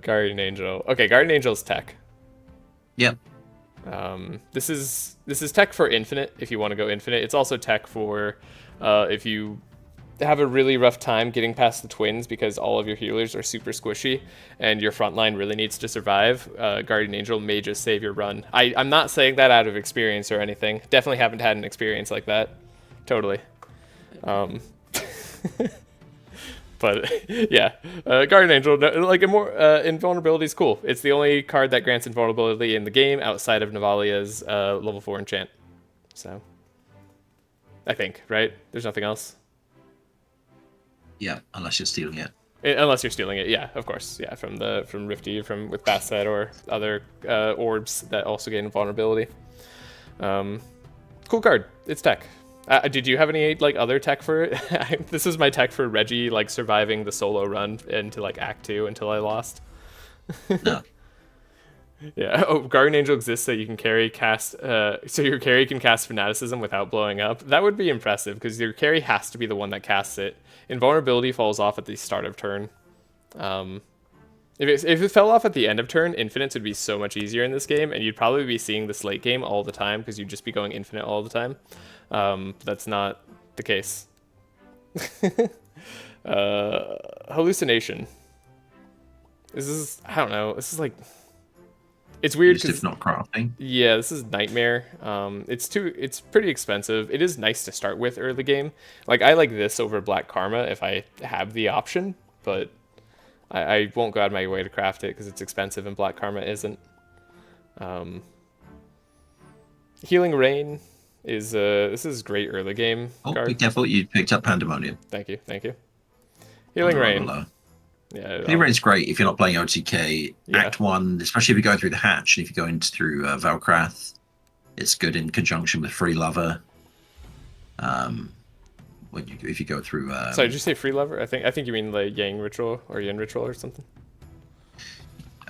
Guardian Angel. Okay, Guardian Angel's tech. Yep. This is tech for infinite if you want to go infinite. It's also tech for if you have a really rough time getting past the twins because all of your healers are super squishy and your front line really needs to survive. Guardian Angel may just save your run. I'm not saying that out of experience or anything. Definitely haven't had an experience like that. Totally. But yeah, Guardian Angel, like, invulnerability is cool. It's the only card that grants invulnerability in the game outside of Navalia's level 4 enchant. So, I think, right? There's nothing else. Yeah, unless you're stealing it. Unless you're stealing it, yeah, of course, yeah, from Rifty, with Basset or other orbs that also gain invulnerability. Cool card. It's tech. Did you have any like other tech for it? This is my tech for Reggie, like surviving the solo run into like Act 2 until I lost. No. Yeah. Oh, Guardian Angel exists so you can so your carry can cast Fanaticism without blowing up. That would be impressive because your carry has to be the one that casts it. Invulnerability falls off at the start of turn. If it fell off at the end of turn, infinites would be so much easier in this game, and you'd probably be seeing this late game all the time because you'd just be going infinite all the time. That's not the case. Hallucination. This is, I don't know. This is like, it's weird because it's not crafting. Yeah, this is Nightmare. It's pretty expensive. It is nice to start with early game. Like, I like this over Black Karma if I have the option, but I won't go out of my way to craft it because it's expensive and Black Karma isn't. Healing Rain is this is great early game card. Be careful, you picked up Pandemonium. Thank you. Healing Rain. Yeah, Healing Rain's great if you're not playing OTK. Yeah. Act 1, especially if you're going through the hatch, and if you're going through Valkrath, it's good in conjunction with Free Lover. If you go through. Sorry, did you say Free Lover? I think you mean like Yang Ritual or Yin Ritual or something.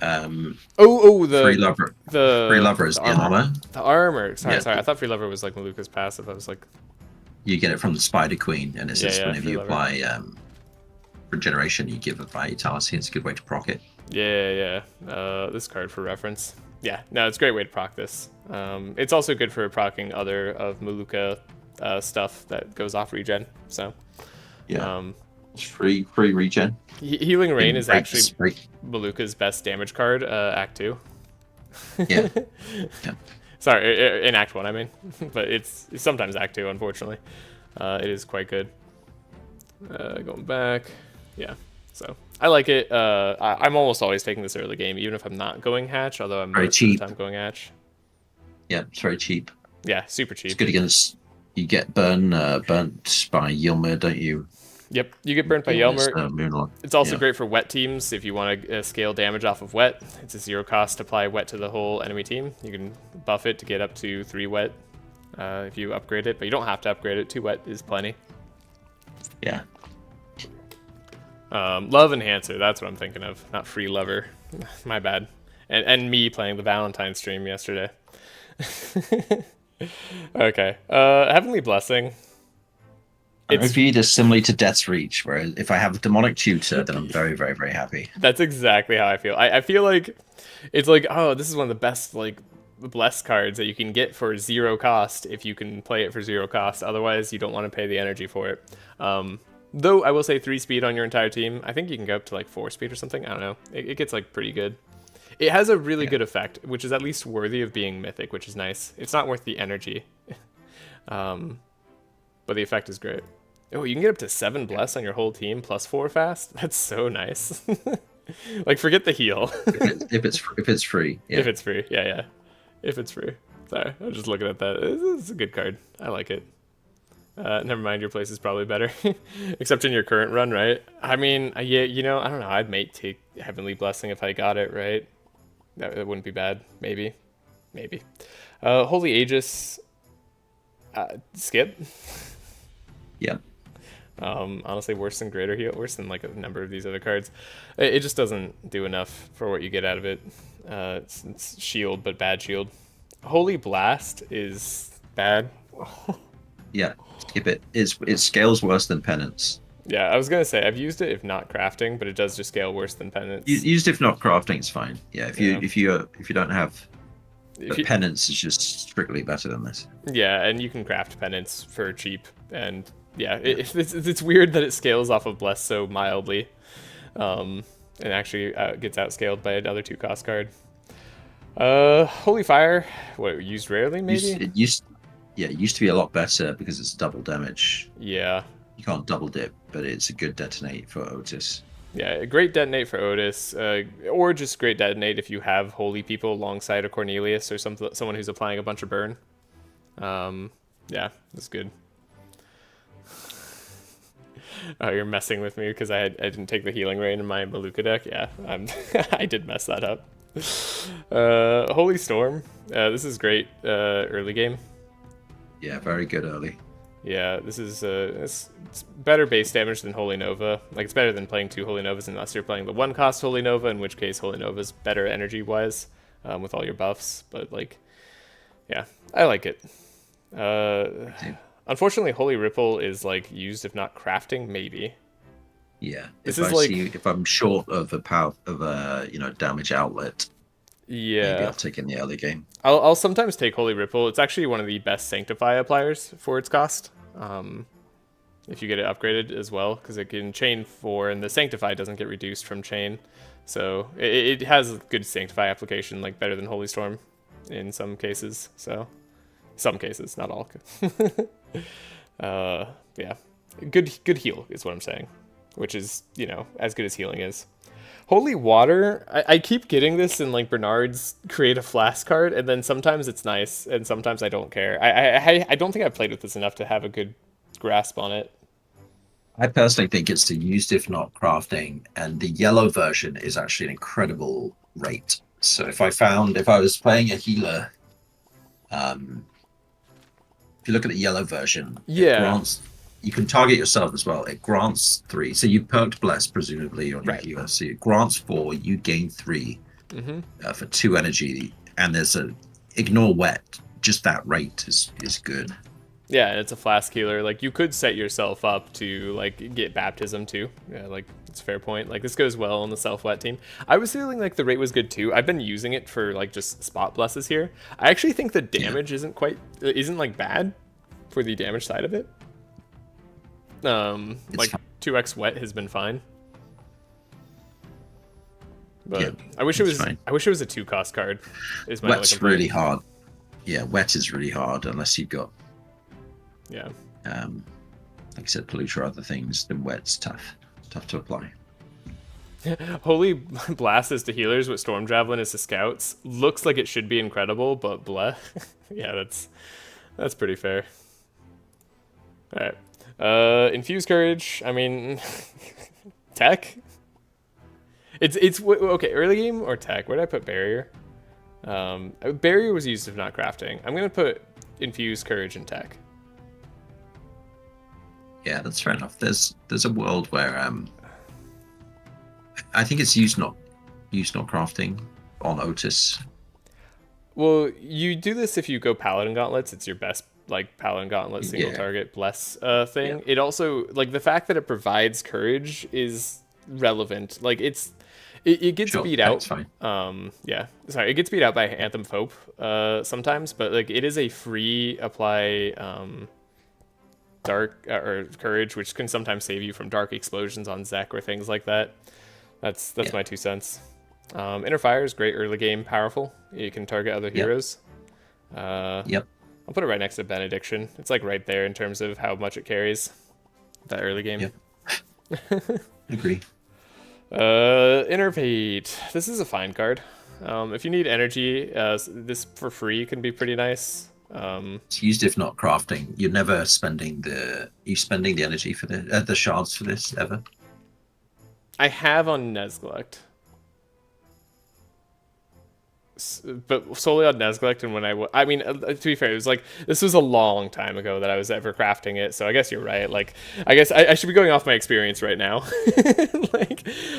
The Free Lover. The Free Lover is the armor. The armor. Sorry. I thought Free Lover was like Maluka's passive. I was like. You get it from the Spider Queen, and it's just whenever you apply regeneration, you give it Vitality. It's a good way to proc it. Yeah. This card for reference. Yeah, no, it's a great way to proc this. It's also good for procking other of Maluka stuff that goes off regen. So, yeah. It's free regen. Healing Rain In is actually break. Maluka's best damage card, Act 2. Yeah. Yeah. Sorry, in Act 1, I mean. But it's sometimes Act 2, unfortunately. It is quite good. Going back. Yeah, so I like it. I'm almost always taking this early game, even if I'm not going hatch, although I'm Very most of the cheap. time going hatch. Yeah, it's very cheap. Yeah, super cheap. It's good against. You get burnt by Ylmer, don't you? Yep, you get burnt by Ylmer's, Yelmer. Moonlight. It's also Yeah. great for wet teams if you want to scale damage off of wet. It's a 0 cost to apply wet to the whole enemy team. You can buff it to get up to 3 wet if you upgrade it, but you don't have to upgrade it. 2 wet is plenty. Yeah. Love Enhancer, that's what I'm thinking of, not Free Lover. My bad. And me playing the Valentine stream yesterday. Okay, Heavenly Blessing. I reviewed this similarly to Death's Reach, where if I have a demonic tutor, then I'm very, very, very happy. That's exactly how I feel. I feel like it's like, oh, this is one of the best like bless cards that you can get for 0 cost if you can play it for 0 cost. Otherwise, you don't want to pay the energy for it. Though I will say 3 speed on your entire team. I think you can go up to like 4 speed or something. I don't know. It gets like pretty good. It has a really good effect, which is at least worthy of being mythic, which is nice. It's not worth the energy. But the effect is great. Oh, you can get up to 7 bless on your whole team plus 4 fast. That's so nice. Like, forget the heal. if it's free. Yeah. If it's free, yeah. If it's free. Sorry, I was just looking at that. It's a good card. I like it. Never mind, your place is probably better. Except in your current run, right? I mean, yeah, you know, I don't know. I'd make take Heavenly Blessing if I got it, right? That wouldn't be bad. Maybe. Holy Aegis. Skip. Yeah. Honestly, worse than Greater Heal, worse than like a number of these other cards. It just doesn't do enough for what you get out of it. It's shield, but bad shield. Holy Blast is bad. Yeah, skip it. It scales worse than Penance. Yeah, I was gonna say I've used it if not crafting, but it does just scale worse than Penance. Used if not crafting, it's fine. Yeah, if you don't have. But Penance is just strictly better than this. Yeah, and you can craft Penance for cheap, and yeah, it's weird that it scales off of Bless so mildly, and actually gets outscaled by another 2 cost card. Holy Fire, what, used rarely maybe? It used to be a lot better because it's double damage. Yeah. You can't double dip, but it's a good detonate for Otis. Yeah, a great detonate for Otis, or just great detonate if you have holy people alongside a Cornelius or someone who's applying a bunch of burn. Yeah, that's good. Oh, you're messing with me because I didn't take the Healing Rain in my Maluka deck. Yeah, I did mess that up. Holy Storm. This is great early game. Yeah, very good early. Yeah, this is it's better base damage than Holy Nova. Like, it's better than playing 2 Holy Novas unless you're playing the 1 cost Holy Nova, in which case Holy Nova's better energy-wise with all your buffs. But, like, yeah, I like it. Unfortunately, Holy Ripple is, like, used if not crafting, maybe. Yeah, This if is I like, see if I'm short of a power of a damage outlet, yeah, maybe I'll take in the early game. I'll sometimes take Holy Ripple. It's actually one of the best Sanctify appliers for its cost. If you get it upgraded as well, because it can chain 4, and the Sanctify doesn't get reduced from chain. So it has a good Sanctify application, like better than Holy Storm in some cases. So some cases, not all. Yeah, good heal is what I'm saying, which is, you know, as good as healing is. Holy Water, I keep getting this in like Bernard's create a flask card, and then sometimes it's nice, and sometimes I don't care. I don't think I've played with this enough to have a good grasp on it. I personally think it's the used if not crafting, and the yellow version is actually an incredible rate. So if I was playing a healer, if you look at the yellow version, Yeah, you can target yourself as well. It grants 3. So you perked Bless, presumably, on your healer. So it grants 4, you gain 3 for 2 energy. And there's ignore wet. Just that rate is good. yeah, and it's a flask healer. Like, you could set yourself up to like get baptism too. Yeah, like, it's a fair point. Like, this goes well on the self-wet team. I was feeling like the rate was good too. I've been using it for like just spot blesses here. I actually think the damage isn't like bad for the damage side of it. Like 2x wet has been fine. But Yeah, I wish it was. fine. I wish it was a 2-cost card. Is my Wet's only complaint. really hard. Yeah, wet is really hard unless you've got, Yeah. like I said, polluter or other things. Then wet's tough. It's tough to apply. Holy Blast is to healers, what Storm Javelin is to scouts. Looks like it should be incredible, but bleh. Yeah, that's pretty fair. All right. Infuse Courage. I mean, tech. It's okay. Early game or tech? Where did I put Barrier? Barrier was used if not crafting. I'm gonna put Infuse Courage and tech. Yeah, that's fair enough. There's a world where I think it's used not crafting on Otis. Well, you do this if you go Paladin Gauntlets. It's your best like Paladin Gauntlet single target bless thing. It also like the fact that it provides courage is relevant. Like it gets beat out. Fine. It gets beat out by Anthem of Hope sometimes, but like it is a free apply dark or courage, which can sometimes save you from dark explosions on Zek or things like that. That's my 2 cents. Inner Fire is great early game, powerful. You can target other heroes. Yep. I'll put it right next to Benediction. It's like right there in terms of how much it carries that early game. Yep. Agree. Innervate. This is a fine card. If you need energy, this for free can be pretty nice. It's used if not crafting. You're never spending the energy for the shards for this ever. I have on Nezglect. But solely on Nezglect, and when I mean, to be fair, it was like, this was a long time ago that I was ever crafting it, so I guess you're right. Like, I guess I should be going off my experience right now.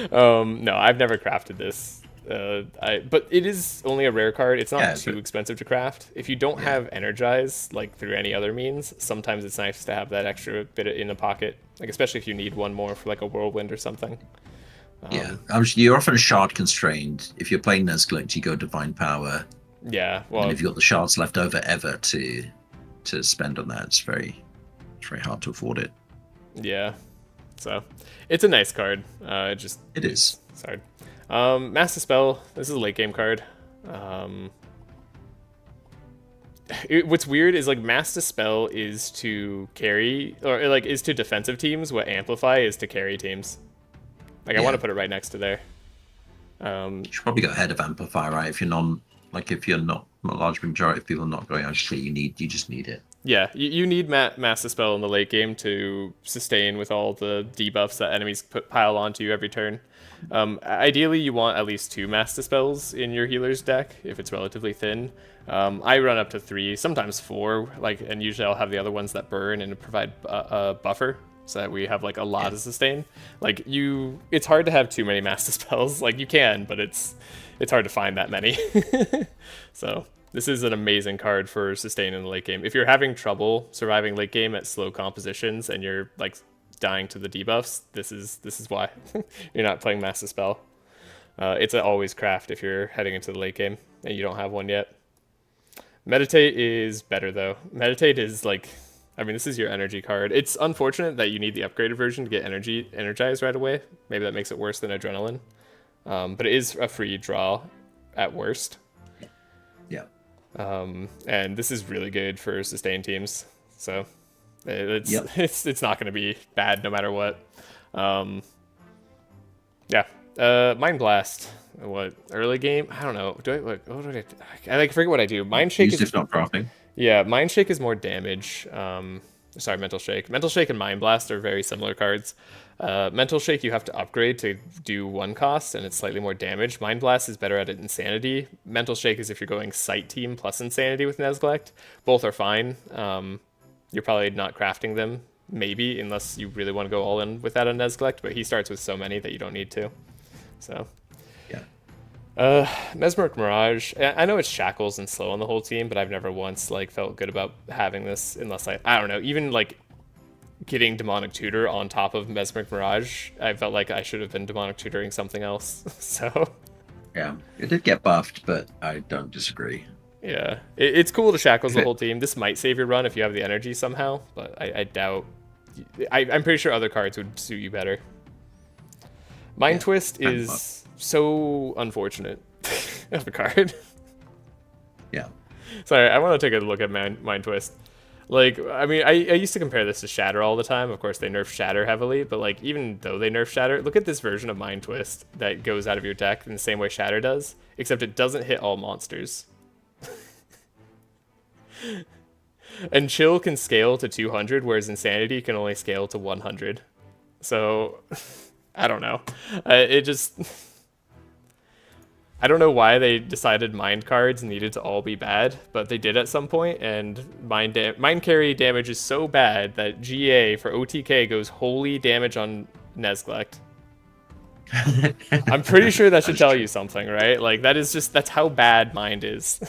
No, I've never crafted this. But it is only a rare card. It's not too expensive to craft. If you don't have Energize, like through any other means, sometimes it's nice to have that extra bit in the pocket, like especially if you need one more for like a Whirlwind or something. You're often shard constrained. If you're playing Nezglect, you go Divine Power. Yeah, well, and if you've got the shards left over ever to spend on that, it's very hard to afford it. Yeah, so it's a nice card. It is. Sorry. Master Spell. This is a late game card. What's weird is like Master Spell is to carry or like is to defensive teams what Amplify is to carry teams. Like I want to put it right next to there. You should probably go ahead of Amplify, right? If you're not a large majority of people not going, actually, you just need it. Yeah, you need Master Spell in the late game to sustain with all the debuffs that enemies pile onto you every turn. Ideally, you want at least 2 Master Spells in your healer's deck if it's relatively thin. I run up to 3, sometimes 4, and usually I'll have the other ones that burn and provide a buffer so that we have like a lot of sustain. It's hard to have too many Master Spells. Like you can, but it's hard to find that many. So this is an amazing card for sustain in the late game. If you're having trouble surviving late game at slow compositions and you're like dying to the debuffs, this is why you're not playing Master Spell. It's an always craft if you're heading into the late game and you don't have one yet. Meditate is better though. Meditate is like, I mean, this is your energy card. It's unfortunate that you need the upgraded version to get energized right away. Maybe that makes it worse than Adrenaline. But it is a free draw at worst. Yeah. And this is really good for sustained teams. So it's not going to be bad no matter what. Mind Blast. What, early game? I don't know. I forget what I do. Mind Shake is not crafting. Yeah, Mind Shake is more damage. Sorry, Mental Shake. Mental Shake and Mind Blast are very similar cards. Mental Shake you have to upgrade to do 1 cost, and it's slightly more damage. Mind Blast is better at Insanity. Mental Shake is if you're going Sight Team plus Insanity with Nezglect. Both are fine. You're probably not crafting them, maybe, unless you really want to go all in with that on Nezglect, but he starts with so many that you don't need to. So... Mesmeric Mirage. I know it's shackles and slow on the whole team, but I've never once felt good about having this unless I don't know, even getting Demonic Tutor on top of Mesmeric Mirage. I felt like I should have been Demonic Tutoring something else. So yeah, it did get buffed, but I don't disagree. Yeah, it's cool to shackles the whole team. This might save your run if you have the energy somehow, but I doubt I'm pretty sure other cards would suit you better. Mind Twist is so unfortunate of a card. Yeah. Sorry, I want to take a look at Mind Twist. Like, I mean, I used to compare this to Shatter all the time. Of course, they nerf Shatter heavily, but like, even though they nerf Shatter, look at this version of Mind Twist that goes out of your deck in the same way Shatter does, except it doesn't hit all monsters. And Chill can scale to 200, whereas Insanity can only scale to 100. So, I don't know. It just... I don't know why they decided mind cards needed to all be bad, but they did at some point, and mind carry damage is so bad that GA for OTK goes holy damage on Nezglect. I'm pretty sure that should tell you something, right? Like, that's how bad mind is.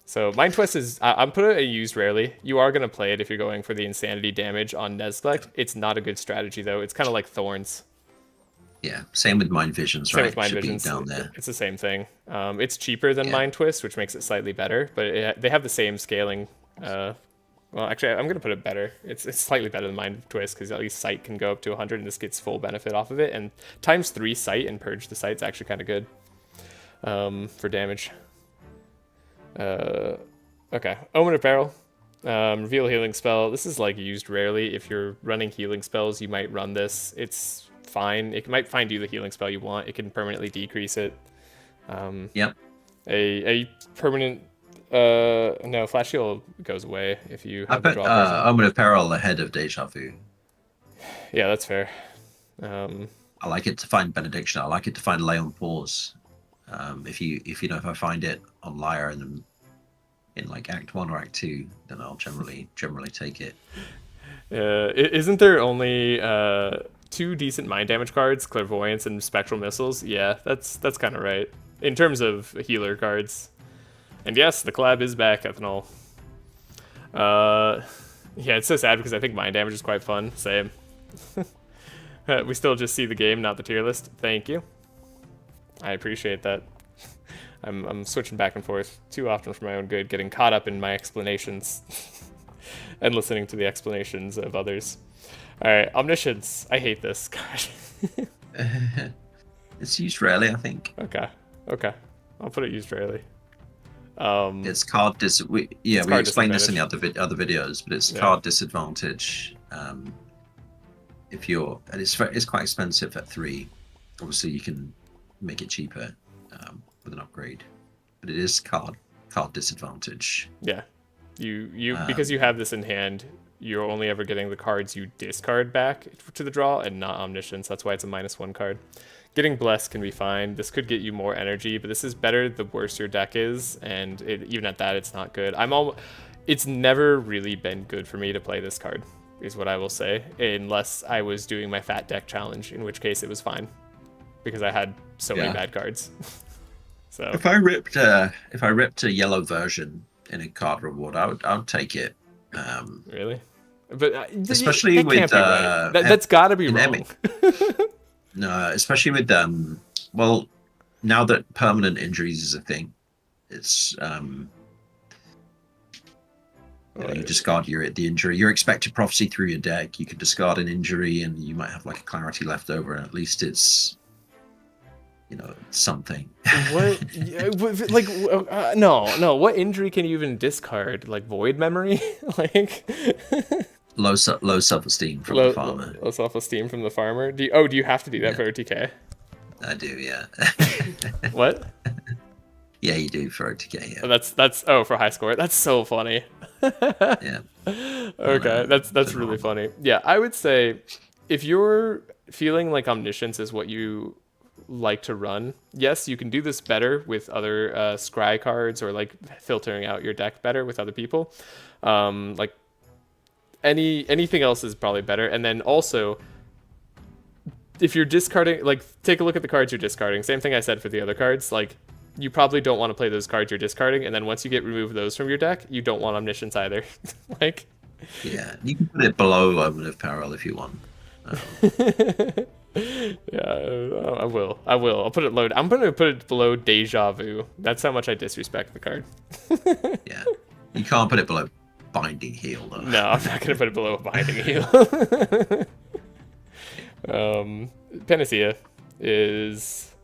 So Mind Twist is, I'm putting it used rarely. You are going to play it if you're going for the insanity damage on Nezglect. It's not a good strategy, though. It's kind of like Thorns. Yeah, same with Mind Visions, Same right? with Mind Should Visions. be down there. It's the same thing. It's cheaper than Mind Twist, which makes it slightly better, but they have the same scaling. Well, actually, I'm going to put it better. It's slightly better than Mind Twist, because at least Sight can go up to 100, and this gets full benefit off of it. And ×3 Sight and Purge the Sight's actually kind of good for damage. Okay, Omen of Peril. Reveal healing spell. This is like used rarely. If you're running healing spells, you might run this. It's fine. It might find you the healing spell you want. It can permanently decrease it. Yep. A permanent no, Flash Heal goes away if you have I put Omen of Peril ahead of Deja Vu. Yeah, that's fair. I like it to find Benediction. I like it to find Lay on Pause. If I find it on Lyre and in like Act 1 or Act 2, then I'll generally take it. Isn't there only 2 decent mind damage cards, Clairvoyance and Spectral Missiles? Yeah, that's kind of right. In terms of healer cards. And yes, the collab is back, Ethanol. Yeah, it's so sad because I think mind damage is quite fun. Same. We still just see the game, not the tier list. Thank you. I appreciate that. I'm switching back and forth too often for my own good, getting caught up in my explanations and listening to the explanations of others. All right, Omniscience. I hate this. God. It's used rarely, I think. Okay. I'll put it used rarely. It's card we explained this in the other videos, but it's card disadvantage. It's quite expensive at 3. Obviously, you can make it cheaper with an upgrade, but it is card disadvantage. Yeah, you because you have this in hand, you're only ever getting the cards you discard back to the draw and not Omniscience. That's why it's a -1 card. Getting Blessed can be fine. This could get you more energy, but this is better the worse your deck is, and even at that, it's not good. It's never really been good for me to play this card, is what I will say, unless I was doing my fat deck challenge, in which case it was fine, because I had so many bad cards. So if I ripped a yellow version in a card reward, I would take it. Really? But especially with right. That's got to be wrong. No, especially with well, now that permanent injuries is a thing, it's you discard the injury. Your expected prophecy through your deck. You could discard an injury, and you might have like a clarity left over, and at least it's something. What? Like no. What injury can you even discard? Like void memory? Like. Low self-esteem from the farmer. Low self-esteem from the farmer. Do you have to do that for OTK? I do, yeah. What? Yeah, you do for OTK. Yeah. Oh, that's for Highscore. That's so funny. Yeah. Okay, that's really funny. Yeah, I would say if you're feeling like Omniscience is what you like to run, yes, you can do this better with other scry cards, or like filtering out your deck better with other people. Like. Anything else is probably better. And then also, if you're discarding, like, take a look at the cards you're discarding. Same thing I said for the other cards. Like, you probably don't want to play those cards you're discarding. And then once you remove those from your deck, you don't want Omniscience either. Like, yeah, you can put it below Omen of Peril if you want. Yeah, I will. I'll put it low. I'm going to put it below Deja Vu. That's how much I disrespect the card. Yeah, you can't put it below binding heal though. No, I'm not gonna put it below a binding heal. Panacea is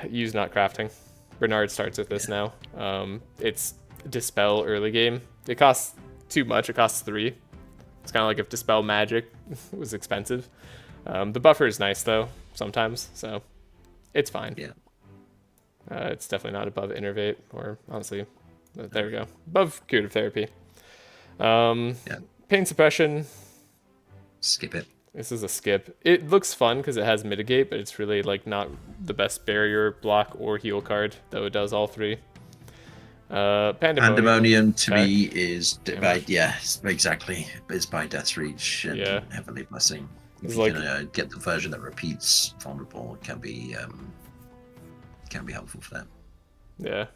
use not crafting. Bernard starts with this now. It's dispel early game. It costs too much. It costs 3. It's kind of like if dispel magic was expensive. The buffer is nice though sometimes, so it's fine. Yeah. It's definitely not above innervate or honestly, there we go, above curative therapy. Pain suppression. Skip it. This is a skip. It looks fun because it has mitigate, but it's really like not the best barrier, block, or heal card, though it does all 3. Pandemonium to me is exactly. It's by Death's Reach and Heavenly Blessing. If you can get the version that repeats vulnerable, it can be helpful for that. Yeah.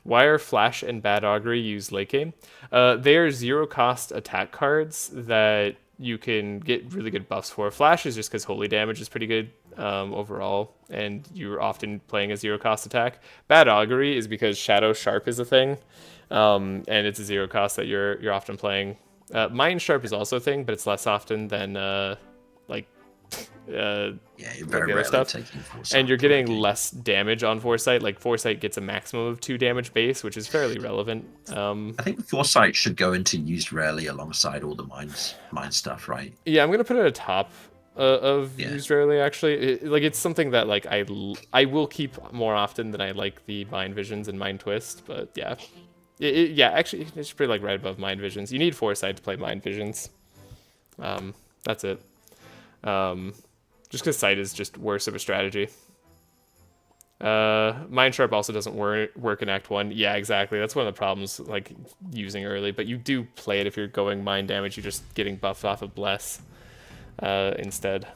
Why are Flash and Bad Augury used late game? They are 0 cost attack cards that you can get really good buffs for. Flash is just because holy damage is pretty good overall, and you're often playing a 0 cost attack. Bad Augury is because Shadow Sharp is a thing, and it's a 0 cost that you're often playing. Mind Sharp is also a thing, but it's less often than you're very rarely taking Foresight, and you're getting less damage on Foresight. Like Foresight gets a maximum of 2 damage base, which is fairly relevant. I think Foresight should go into used rarely alongside all the mind stuff, right? Yeah, I'm gonna put it at top of used rarely. Actually, it's something that like I will keep more often than I like the Mind Visions and Mind Twist. But yeah, actually, it should be like right above Mind Visions. You need Foresight to play Mind Visions. That's it. Just because Sight is just worse of a strategy. Mind Sharp also doesn't work in Act 1. Yeah, exactly. That's one of the problems, like, using early. But you do play it if you're going Mind Damage. You're just getting buffed off of Bless instead.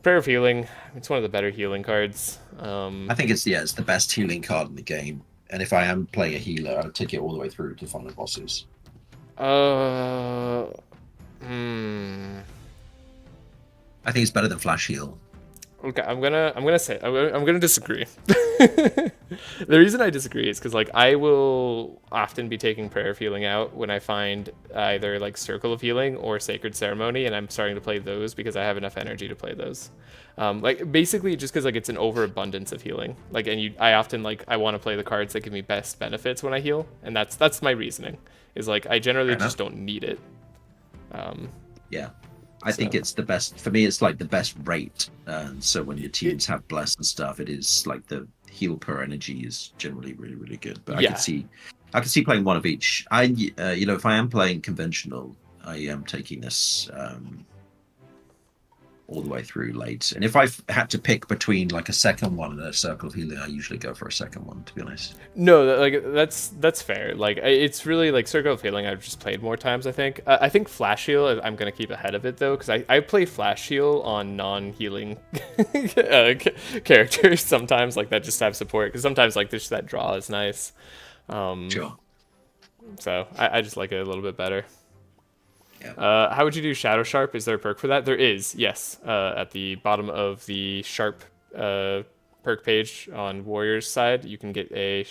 Prayer of Healing. It's one of the better healing cards. I think it's the best healing card in the game. And if I am playing a healer, I'll take it all the way through to final bosses. I think it's better than Flash Heal. Okay, I'm gonna disagree. The reason I disagree is because like I will often be taking Prayer of Healing out when I find either like Circle of Healing or Sacred Ceremony, and I'm starting to play those because I have enough energy to play those. Like basically just because like it's an overabundance of healing. Like I often like I want to play the cards that give me best benefits when I heal, and that's my reasoning. Is like I generally just don't need it. I think it's the best for me. It's like the best rate, and so when your teams have Bless and stuff, it is like the heal per energy is generally really, really good. But I can see playing one of each. If I am playing conventional, I am taking this all the way through late. And if I had to pick between like a second one and a Circle of Healing, I usually go for a second one, to be honest. No, like that's fair. Like it's really like Circle of Healing I've just played more times, I think. I think Flash Heal I'm going to keep ahead of it though, because I play Flash Heal on non-healing characters sometimes, like that just have support, because sometimes like just that draw is nice. Sure. So I just like it a little bit better. Yeah. How would you do Shadow Sharp? Is there a perk for that? There is, yes. At the bottom of the Sharp perk page on Warrior's side, you can get a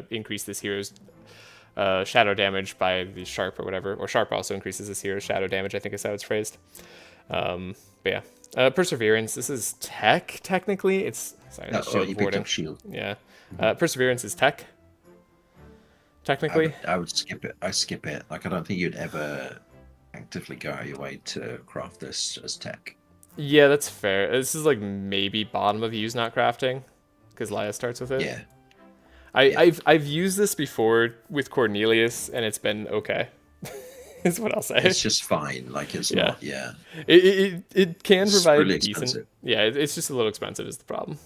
increase this hero's shadow damage by the Sharp or whatever. Or Sharp also increases this hero's shadow damage, I think is how it's phrased. But yeah. Perseverance, this is tech, technically. It's shield. Yeah. Perseverance is tech, technically. I would skip it. I skip it. Like, I don't think you'd ever actively go out of your way to craft this as tech. Yeah, that's fair. This is like maybe bottom of use not crafting, because Laya starts with it. Yeah. I've used this before with Cornelius, and it's been okay. Is what I'll say. It's just fine. Like it's not. Yeah. It can provide really decent. Expensive. Yeah, it's just a little expensive is the problem.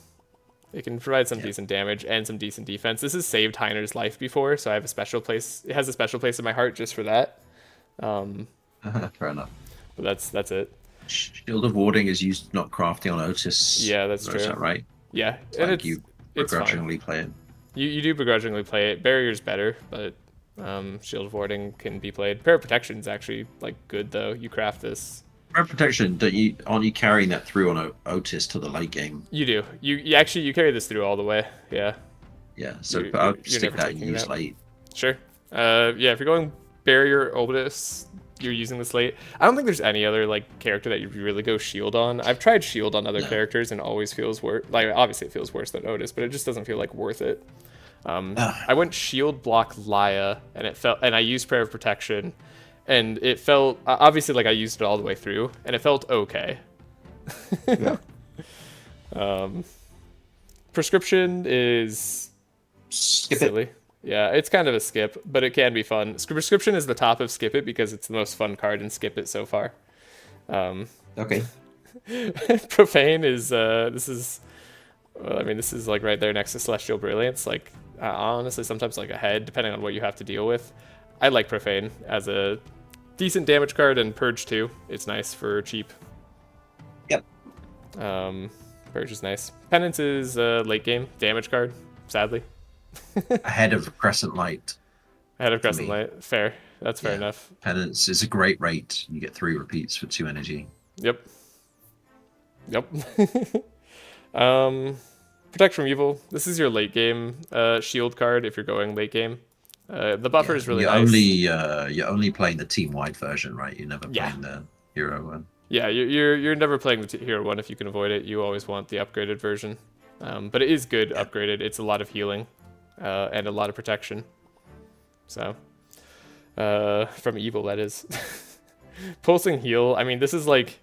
It can provide some decent damage and some decent defense. This has saved Heiner's life before, so I have a special place. It has a special place in my heart just for that. Fair enough. But that's it. Shield of Warding is used not crafting on Otis. Yeah, that's true. Is that right? Yeah, and like you begrudgingly play it. You do begrudgingly play it. Barrier's better, but Shield of Warding can be played. Prayer of Protection is actually like good though. You craft this. Prayer of Protection, aren't you carrying that through on Otis to the late game? You do. You actually carry this through all the way. Yeah. Yeah. So I would stick that and use late. Sure. Yeah, if you're going barrier Obelisk, you're using this late. I don't think there's any other like character that you really go shield on. I've tried shield on other No. characters and always feels worse. Like obviously it feels worse than Otis, but it just doesn't feel like worth it. I went shield block Laya, and I used prayer of protection, and it felt obviously like I used it all the way through, and it felt okay. Yeah. Prescription is Skip silly. it. Yeah, it's kind of a skip, but it can be fun. Prescription is the top of skip it because it's the most fun card in skip it so far. Okay. Profane is this is well, I mean this is like right there next to Celestial Brilliance. Like honestly, sometimes like ahead depending on what you have to deal with. I like Profane as a decent damage card, and Purge too. It's nice for cheap. Yep. Purge is nice. Penance is a late game damage card. Sadly, Ahead of Crescent Light. ahead of Crescent me. Light. Fair. That's fair enough. Penance is a great rate. You get 3 repeats for 2 energy. Yep. Protect from Evil. This is your late game shield card if you're going late game. The buffer is really nice. You're only playing the team wide version, right? You're never playing the hero one. Yeah, you're never playing the hero one if you can avoid it. You always want the upgraded version. But it is good upgraded. It's a lot of healing and a lot of protection. So from Evil, that is. Pulsing Heal. I mean, this is like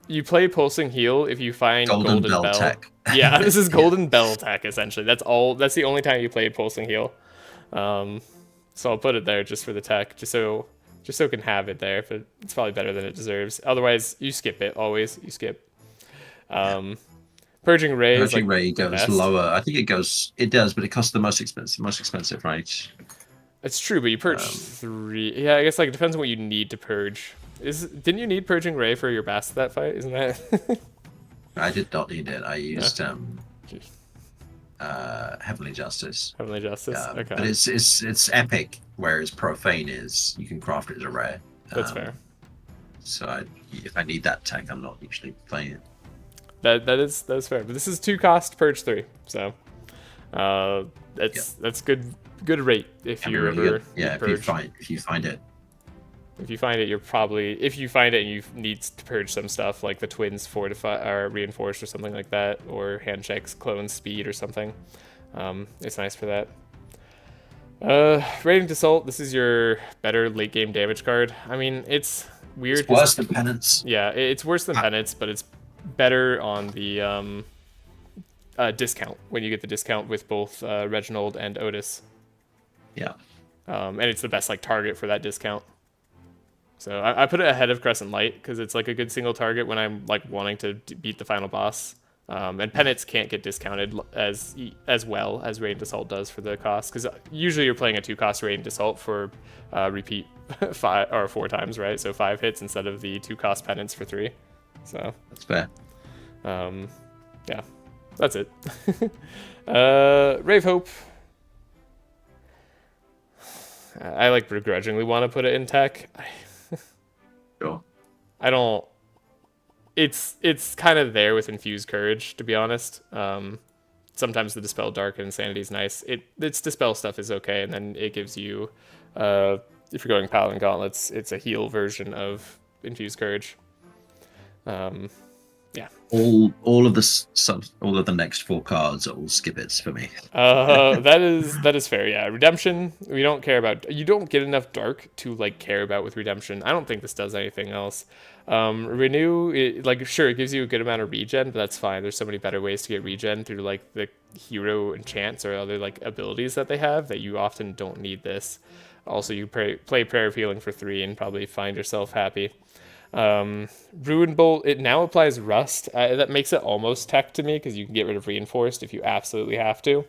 you play Pulsing Heal if you find Golden Bell tech. Yeah, this is Golden Bell tech essentially. That's the only time you play Pulsing Heal. So I'll put it there just for the tech, just so it can have it there. But it's probably better than it deserves. Otherwise, you skip it always. You skip. Purging Ray. Purging Ray goes lower. I think it does, but it costs the most expensive, right? It's true, but you purge 3. Yeah, I guess like it depends on what you need to purge. Didn't you need Purging Ray for your Bastet fight? Isn't that? I did not need it. I used Heavenly Justice. Heavenly Justice. Okay. But it's epic, whereas Profane is you can craft it as a rare. That's fair. So if I need that tech, I'm not usually playing it. That is fair. But this is 2 cost Purge 3, so that's good rate if you ever purge. If you find it. If you find it, if you find it and you need to purge some stuff like the twins fortify or reinforced or something like that, or hand checks clone speed or something, it's nice for that. Radiant Assault. This is your better late game damage card. I mean, it's weird. It's worse than Penance. Yeah, it's worse than Penance, but it's better on the discount when you get the discount with both Reginald and Otis. Yeah. And it's the best like target for that discount. So I put it ahead of Crescent Light because it's like a good single target when I'm like wanting to beat the final boss. And Penance can't get discounted as well as Radiant Assault does for the cost, because usually you're playing a 2-cost Radiant Assault for repeat 5 or 4 times, right? So 5 hits instead of the 2-cost Penance for 3. So that's fair. Yeah, that's it. Rave Hope. I like begrudgingly want to put it in tech. Sure. I don't. It's kind of there with Infused Courage, to be honest. Sometimes the Dispel Dark and Insanity is nice. Its Dispel stuff is okay, and then it gives you, if you're going Paladin Gauntlets, it's a heal version of Infused Courage. Yeah. All of the next 4 cards are all skip its for me. That is fair. Yeah, Redemption. We don't care about. You don't get enough dark to like care about with Redemption. I don't think this does anything else. Renew, it gives you a good amount of regen, but that's fine. There's so many better ways to get regen through like the hero enchants or other like abilities that they have that you often don't need this. Also, you play Prayer of Healing for 3 and probably find yourself happy. Ruin Bolt, it now applies Rust. That makes it almost tech to me because you can get rid of Reinforced if you absolutely have to.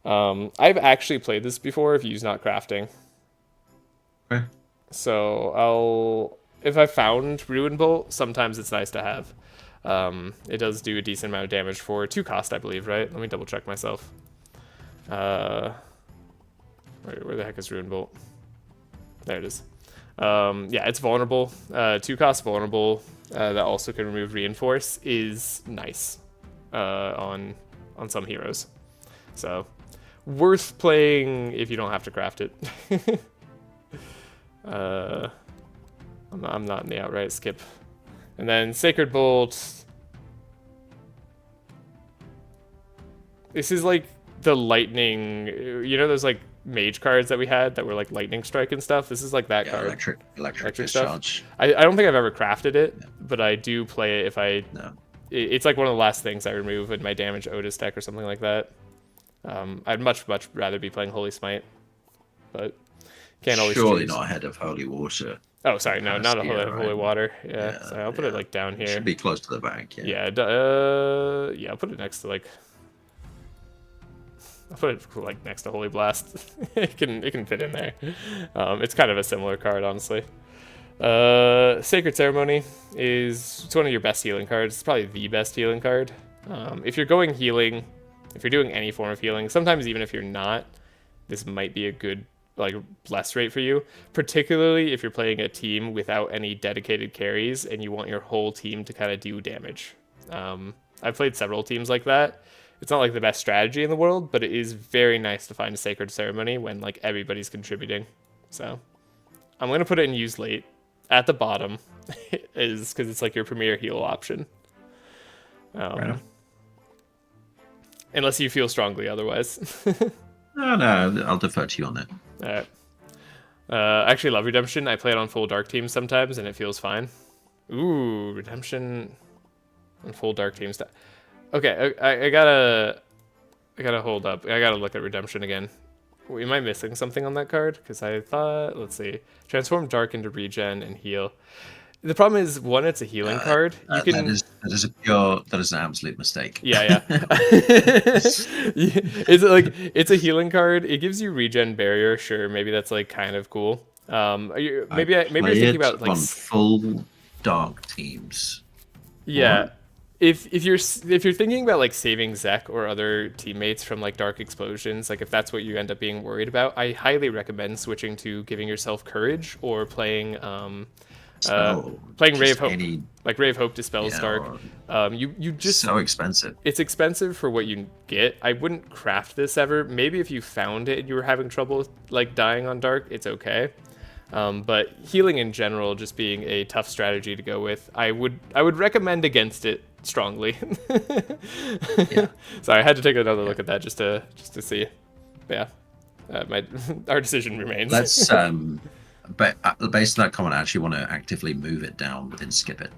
I've actually played this before if you use Not Crafting. Okay. So if I found Ruin Bolt, sometimes it's nice to have. It does do a decent amount of damage for 2 cost, I believe, right? Let me double check myself. Where the heck is Ruin Bolt? There it is. Yeah, it's vulnerable. 2 cost vulnerable that also can remove Reinforce is nice on some heroes. So worth playing if you don't have to craft it. I'm not in the outright skip. And then Sacred Bolt. This is like the lightning, you know those like mage cards that we had that were like lightning strike and stuff? This is like that card. Electric discharge. Stuff. I don't think I've ever crafted it, but I do play it if I... No. It's like one of the last things I remove in my damage Otis deck or something like that. I'd much rather be playing Holy Smite, but can't always Surely choose. Not ahead of Holy Water. Oh, sorry, no, not a Holy Water. Yeah, so I'll put it like down here. Should be close to the bank. Yeah, yeah, I'll put it next to like... I'll put it like next to Holy Blast. it can fit in there. It's kind of a similar card, honestly. Sacred Ceremony it's one of your best healing cards. It's probably the best healing card. If you're going healing, if you're doing any form of healing, sometimes even if you're not, this might be a good like bless rate for you, particularly if you're playing a team without any dedicated carries and you want your whole team to kind of do damage. I've played several teams like that. It's not like the best strategy in the world, but it is very nice to find a Sacred Ceremony when like everybody's contributing. So I'm going to put it in use late at the bottom is because it's like your premier heal option. Right. Unless you feel strongly otherwise. No, I'll defer to you on that. All right. I actually love Redemption. I play it on full dark teams sometimes, and it feels fine. Ooh, Redemption on full dark teams. Okay, I gotta hold up. I gotta look at Redemption again. Am I missing something on that card? Because I thought, let's see, transform dark into regen and heal. The problem is, one, it's a healing card. You can... that is an absolute mistake. Yeah. It's a healing card. It gives you regen barrier. Sure, maybe that's like kind of cool. Maybe you're thinking about like on full dark teams. Yeah. If you're thinking about like saving Zek or other teammates from like dark explosions, like if that's what you end up being worried about, I highly recommend switching to giving yourself courage or playing Ray of Hope. Like Ray of Hope dispels dark. You just so expensive. It's expensive for what you get. I wouldn't craft this ever. Maybe if you found it and you were having trouble like dying on dark, it's okay. But healing in general just being a tough strategy to go with, I would recommend against it strongly. Yeah. Sorry, I had to take another look at that just to see. But yeah, our decision remains. Let's but based on that comment, I actually want to actively move it down within skip it.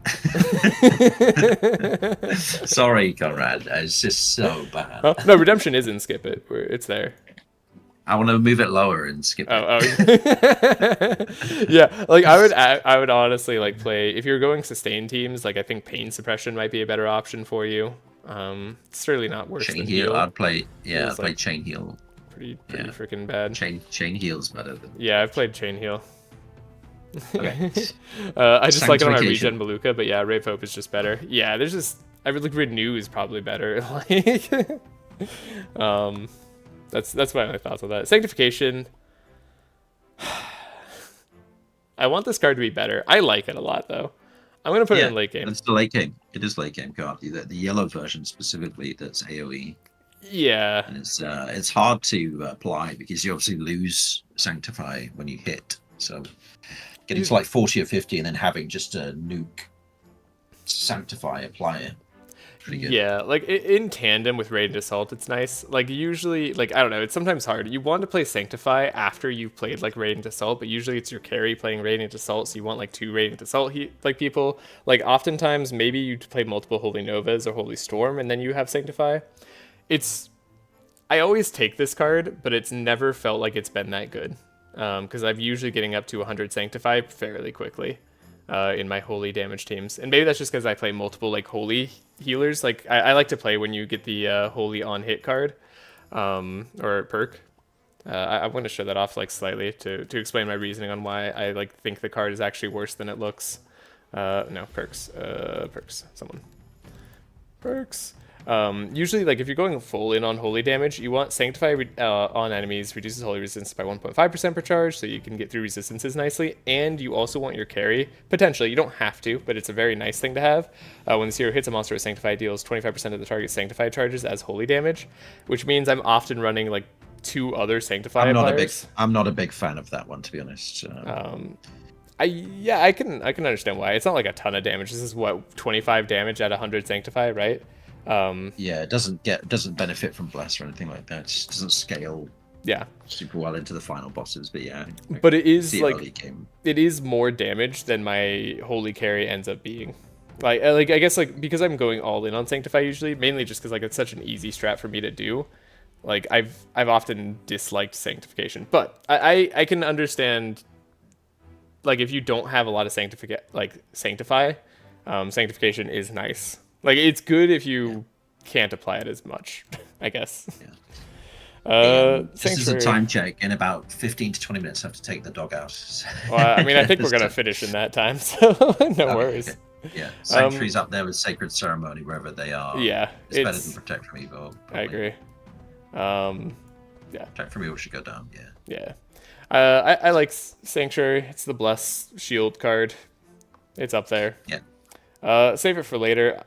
Sorry, Conrad, it's just so bad. Oh, no, Redemption is in skip it. It's there. I want to move it lower and skip it. Oh. Yeah, like I would honestly like play if you're going sustain teams. Like I think pain suppression might be a better option for you. It's certainly not worse Chain than heal. I'd play I'd play chain heal. Pretty freaking bad. Chain heal's better than. Yeah, I've played chain heal. Okay. I just like it on my regen Maluka, but yeah, Ray of Hope is just better. Yeah, there's just I would like Renew is probably better. Like, that's my thoughts on that. Sanctification. I want this card to be better. I like it a lot though. I'm gonna put it in late game. It's the late game. It is late game card. The yellow version specifically that's AOE. Yeah. And it's hard to apply because you obviously lose Sanctify when you hit. So getting to like 40 or 50 and then having just a nuke Sanctify apply it. Pretty good. Yeah, like in tandem with Radiant Assault, it's nice. Like usually, like I don't know, it's sometimes hard. You want to play Sanctify after you've played like Radiant Assault, but usually it's your carry playing Radiant Assault, so you want like 2 Radiant Assault like people. Like oftentimes, maybe you play multiple Holy Novas or Holy Storm, and then you have Sanctify. I always take this card, but it's never felt like it's been that good. Because I'm usually getting up to 100 Sanctify fairly quickly in my Holy damage teams. And maybe that's just because I play multiple like Holy healers. Like I like to play when you get the Holy on hit card or perk. I want to show that off like slightly to explain my reasoning on why I like think the card is actually worse than it looks. No, perks. Perks. Usually, like if you're going full in on holy damage, you want Sanctify on enemies reduces holy resistance by 1.5% per charge, so you can get through resistances nicely. And you also want your carry potentially. You don't have to, but it's a very nice thing to have. When this hero hits a monster with Sanctify, deals 25% of the target's Sanctify charges as holy damage, which means I'm often running like two other Sanctify appliers. I'm not a big fan of that one, to be honest. I can understand why. It's not like a ton of damage. This is what 25 damage at 100 Sanctify, right? Yeah, it doesn't benefit from bless or anything like that. It just doesn't scale super well into the final bosses. But yeah, but it is like early game. It is more damage than my holy carry ends up being. Like I guess like because I'm going all in on Sanctify usually, mainly just because like it's such an easy strat for me to do. Like I've often disliked Sanctification, but I can understand. Like if you don't have a lot of Sanctify, Sanctification is nice. Like it's good if you can't apply it as much, I guess. Just as a time check, in about 15 to 20 minutes, I have to take the dog out. Well, I mean, I think we're gonna finish in that time, so no worries. Okay. Yeah, Sanctuary's up there with Sacred Ceremony wherever they are. Yeah, it's better than Protect from Evil. Probably. I agree. Yeah, Protect from Evil should go down. Yeah. I like Sanctuary. It's the Bless Shield card. It's up there. Yeah. Save it for later.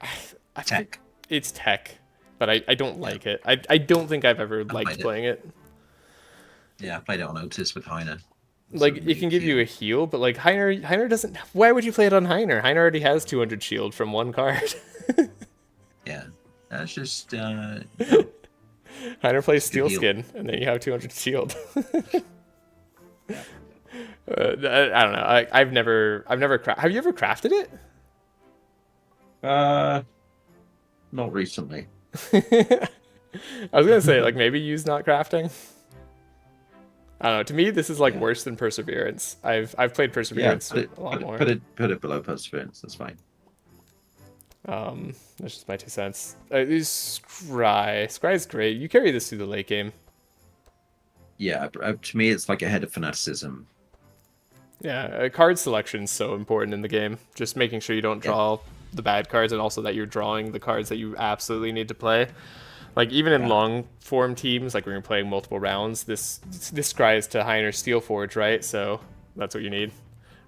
Tech. It's tech, but I don't like it. I don't think I've ever liked playing it. Yeah, I played it on Otis with Heiner. Like it can give you a heal, but like Heiner doesn't. Why would you play it on Heiner? Heiner already has 200 shield from one card. Yeah, that's just. Heiner plays Steel Skin, and then you have 200 shield. I don't know. I've never. Have you ever crafted it? Not recently. I was gonna say like maybe use not crafting. I don't know. To me, this is like worse than Perseverance. I've played Perseverance a lot more. Put it below Perseverance. That's fine. That's just my 2 cents. Scry's great. You carry this through the late game. Yeah, to me, it's like a head of fanaticism. Yeah, card selection is so important in the game. Just making sure you don't draw the bad cards, and also that you're drawing the cards that you absolutely need to play. Like even in long form teams, like when you're playing multiple rounds, this scries to Heiner Steelforge, right? So that's what you need.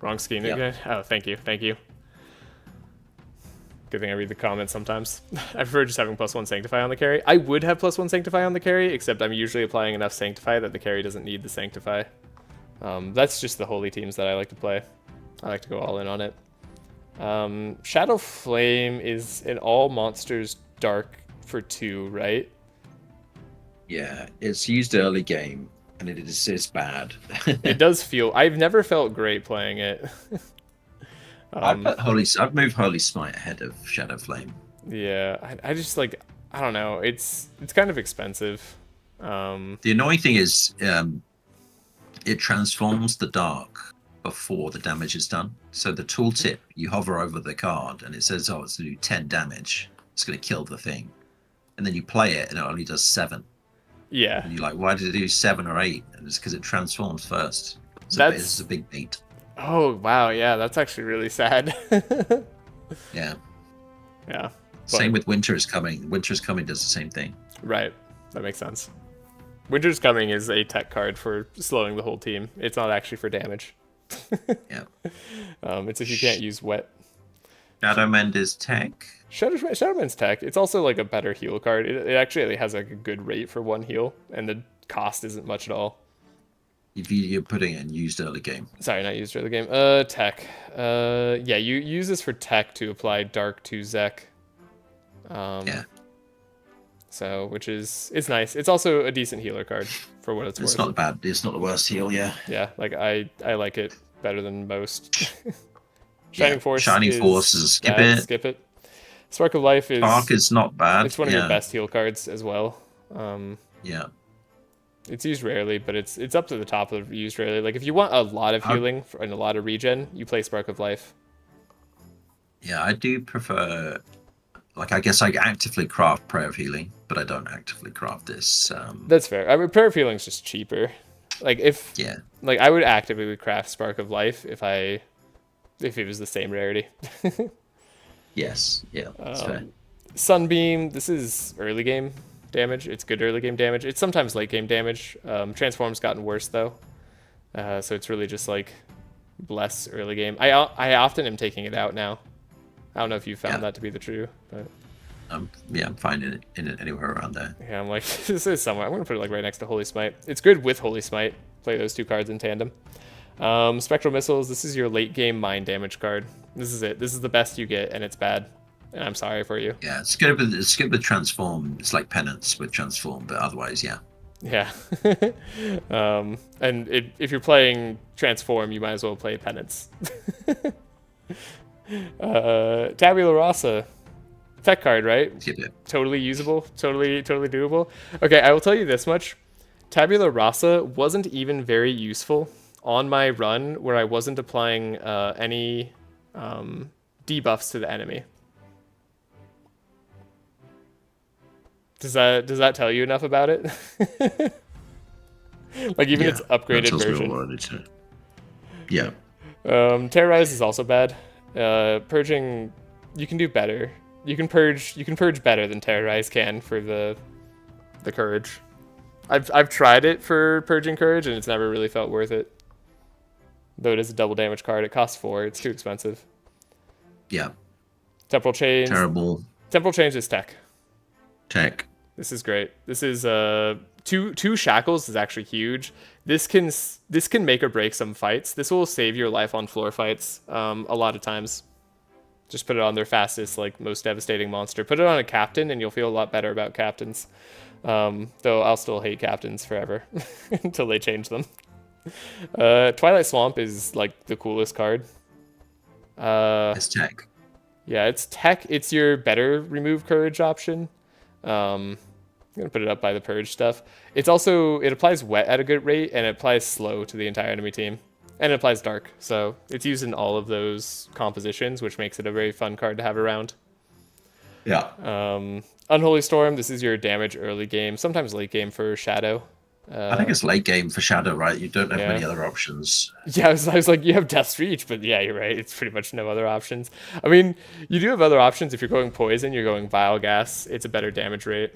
Wrong scheme again. Oh, thank you. Good thing I read the comments sometimes. I prefer just having +1 Sanctify on the carry. I would have +1 Sanctify on the carry, except I'm usually applying enough Sanctify that the carry doesn't need the Sanctify. That's just the holy teams that I like to play. I like to go all in on it. Shadow Flame is in all monsters dark for 2, right? Yeah, it's used early game, and it's bad. It does feel. I've never felt great playing it. I've moved Holy Smite ahead of Shadow Flame. Yeah, I just like. I don't know. It's kind of expensive. The annoying thing is, it transforms the dark before the damage is done. So the tooltip, you hover over the card, and it says, "Oh, it's going to do 10 damage. It's going to kill the thing." And then you play it, and it only does 7. Yeah. And you're like, why did it do 7 or 8? And it's because it transforms first. So it's a big beat. Oh, wow. Yeah, that's actually really sad. Yeah. Yeah. Same with Winter is Coming. Winter is Coming does the same thing. Right. That makes sense. Winter's Coming is a tech card for slowing the whole team. It's not actually for damage. Yeah. It's if you can't use wet. Shadowmend is tech. Shadowmend's tech. It's also like a better heal card. It actually has like a good rate for 1 heal, and the cost isn't much at all. You're putting it in used early game. Sorry, not used early game. Tech. Yeah, you use this for tech to apply Dark to Zek. Yeah. So, it's nice. It's also a decent healer card for what it's worth. It's not bad. It's not the worst heal, yeah. Yeah, like I like it better than most. Shining Force is skip it. Skip it. Spark of Life is not bad. It's one of your best heal cards as well. Yeah. It's used rarely, but it's up to the top of used rarely. Like if you want a lot of healing and a lot of regen, you play Spark of Life. Yeah, I do prefer. Like I guess I actively craft Prayer of Healing, but I don't actively craft this. That's fair. I mean, Prayer of Healing is just cheaper. Like like I would actively craft Spark of Life if it was the same rarity. Yes, yeah, that's fair. Sunbeam, this is early game damage. It's good early game damage. It's sometimes late game damage. Transform's gotten worse though, so it's really just like bless early game. I often am taking it out now. I don't know if you found that to be the true, but Yeah, I'm finding it anywhere around there. Yeah, I'm like, this is somewhere. I'm gonna put it like right next to Holy Smite. It's good with Holy Smite. Play those two cards in tandem. Spectral Missiles. This is your late game mind damage card. This is it. This is the best you get, and it's bad. And I'm sorry for you. Yeah, it's good with transform. It's like penance with transform, but otherwise, yeah. Yeah. And if you're playing transform, you might as well play penance. Tabula Rasa. Tech card, right? Totally usable, totally doable. Okay, I will tell you this much. Tabula Rasa wasn't even very useful on my run where I wasn't applying any debuffs to the enemy. Does that tell you enough about it? Like even its upgraded version. Yeah. Terrorize is also bad. Purging, you can do better. You can purge better than Terrorize can for the courage. I've tried it for purging courage and it's never really felt worth it. Though it is a double damage card, it costs 4. It's too expensive. Yeah. Temporal Change. Terrible. Temporal Change is tech. Tech. This is great. This is two shackles is actually huge. This can make or break some fights. This will save your life on floor fights a lot of times. Just put it on their fastest, like most devastating monster. Put it on a captain, and you'll feel a lot better about captains. Though I'll still hate captains forever until they change them. Twilight Swamp is like the coolest card. It's tech. Yeah, it's tech. It's your better remove courage option. I'm gonna put it up by the purge stuff. It's also, it applies wet at a good rate, and it applies slow to the entire enemy team. And it applies dark, so it's used in all of those compositions, which makes it a very fun card to have around. Yeah. Unholy Storm, this is your damage early game, sometimes late game for Shadow. I think it's late game for Shadow, right? You don't have many other options. Yeah, I was like, you have Death's Reach, but yeah, you're right. It's pretty much no other options. I mean, you do have other options. If you're going Poison, you're going Vile Gas. It's a better damage rate.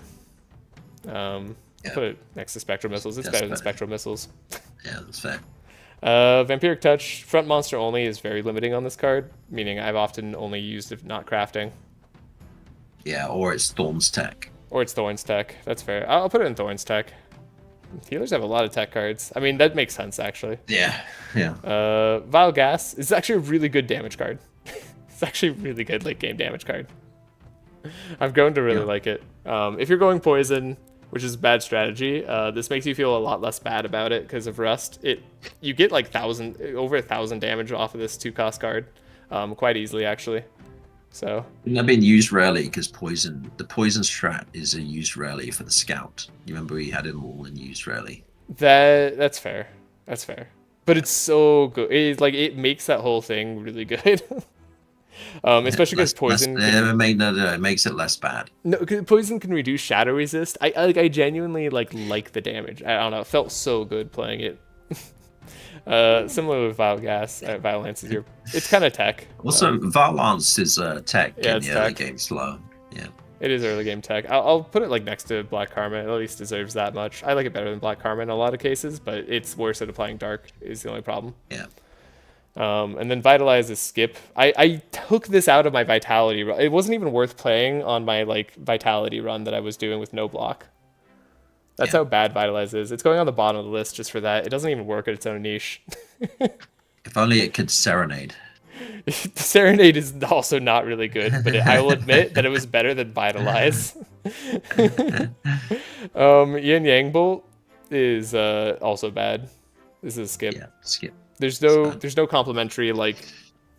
Put it next to Spectral Missiles. It's better than Spectral Missiles. Yeah, that's fair. Vampiric Touch, front monster only is very limiting on this card, meaning I've often only used if not crafting. Yeah, or it's Thorns Tech. Or it's Thorns Tech. That's fair. I'll put it in Thorns Tech. Healers have a lot of tech cards. I mean, that makes sense, actually. Yeah, yeah. Vile Gas is actually a really good damage card. It's actually a really good late game damage card. I've grown to really like it. If you're going Poison, which is a bad strategy, this makes you feel a lot less bad about it because of Rust. You get like over 1,000 damage off of this 2-cost card, quite easily actually. So They've been used rarely because the poison strat is a used rarely for the scout. You remember we had them all in used rarely. That's fair. That's fair. But it's so good. It makes that whole thing really good. Especially because poison. It makes it less bad. No, because poison can reduce shadow resist. I genuinely like the damage. I don't know. It felt so good playing it. Similar with Vile Gas. Violence is it's kind of tech. Also, Violence is tech in the early tech. game slow. Yeah. It is early game tech. I'll put it like next to Black Karma. It at least deserves that much. I like it better than Black Karma in a lot of cases, but it's worse at applying dark is the only problem. Yeah. And then Vitalize is skip. I took this out of my Vitality run. It wasn't even worth playing on my Vitality run that I was doing with no block. That's how bad Vitalize is. It's going on the bottom of the list just for that. It doesn't even work at its own niche. If only it could Serenade. Serenade is also not really good, but I will admit that it was better than Vitalize. Yin Yang Bolt is also bad. This is a skip. Yeah, skip. There's no complementary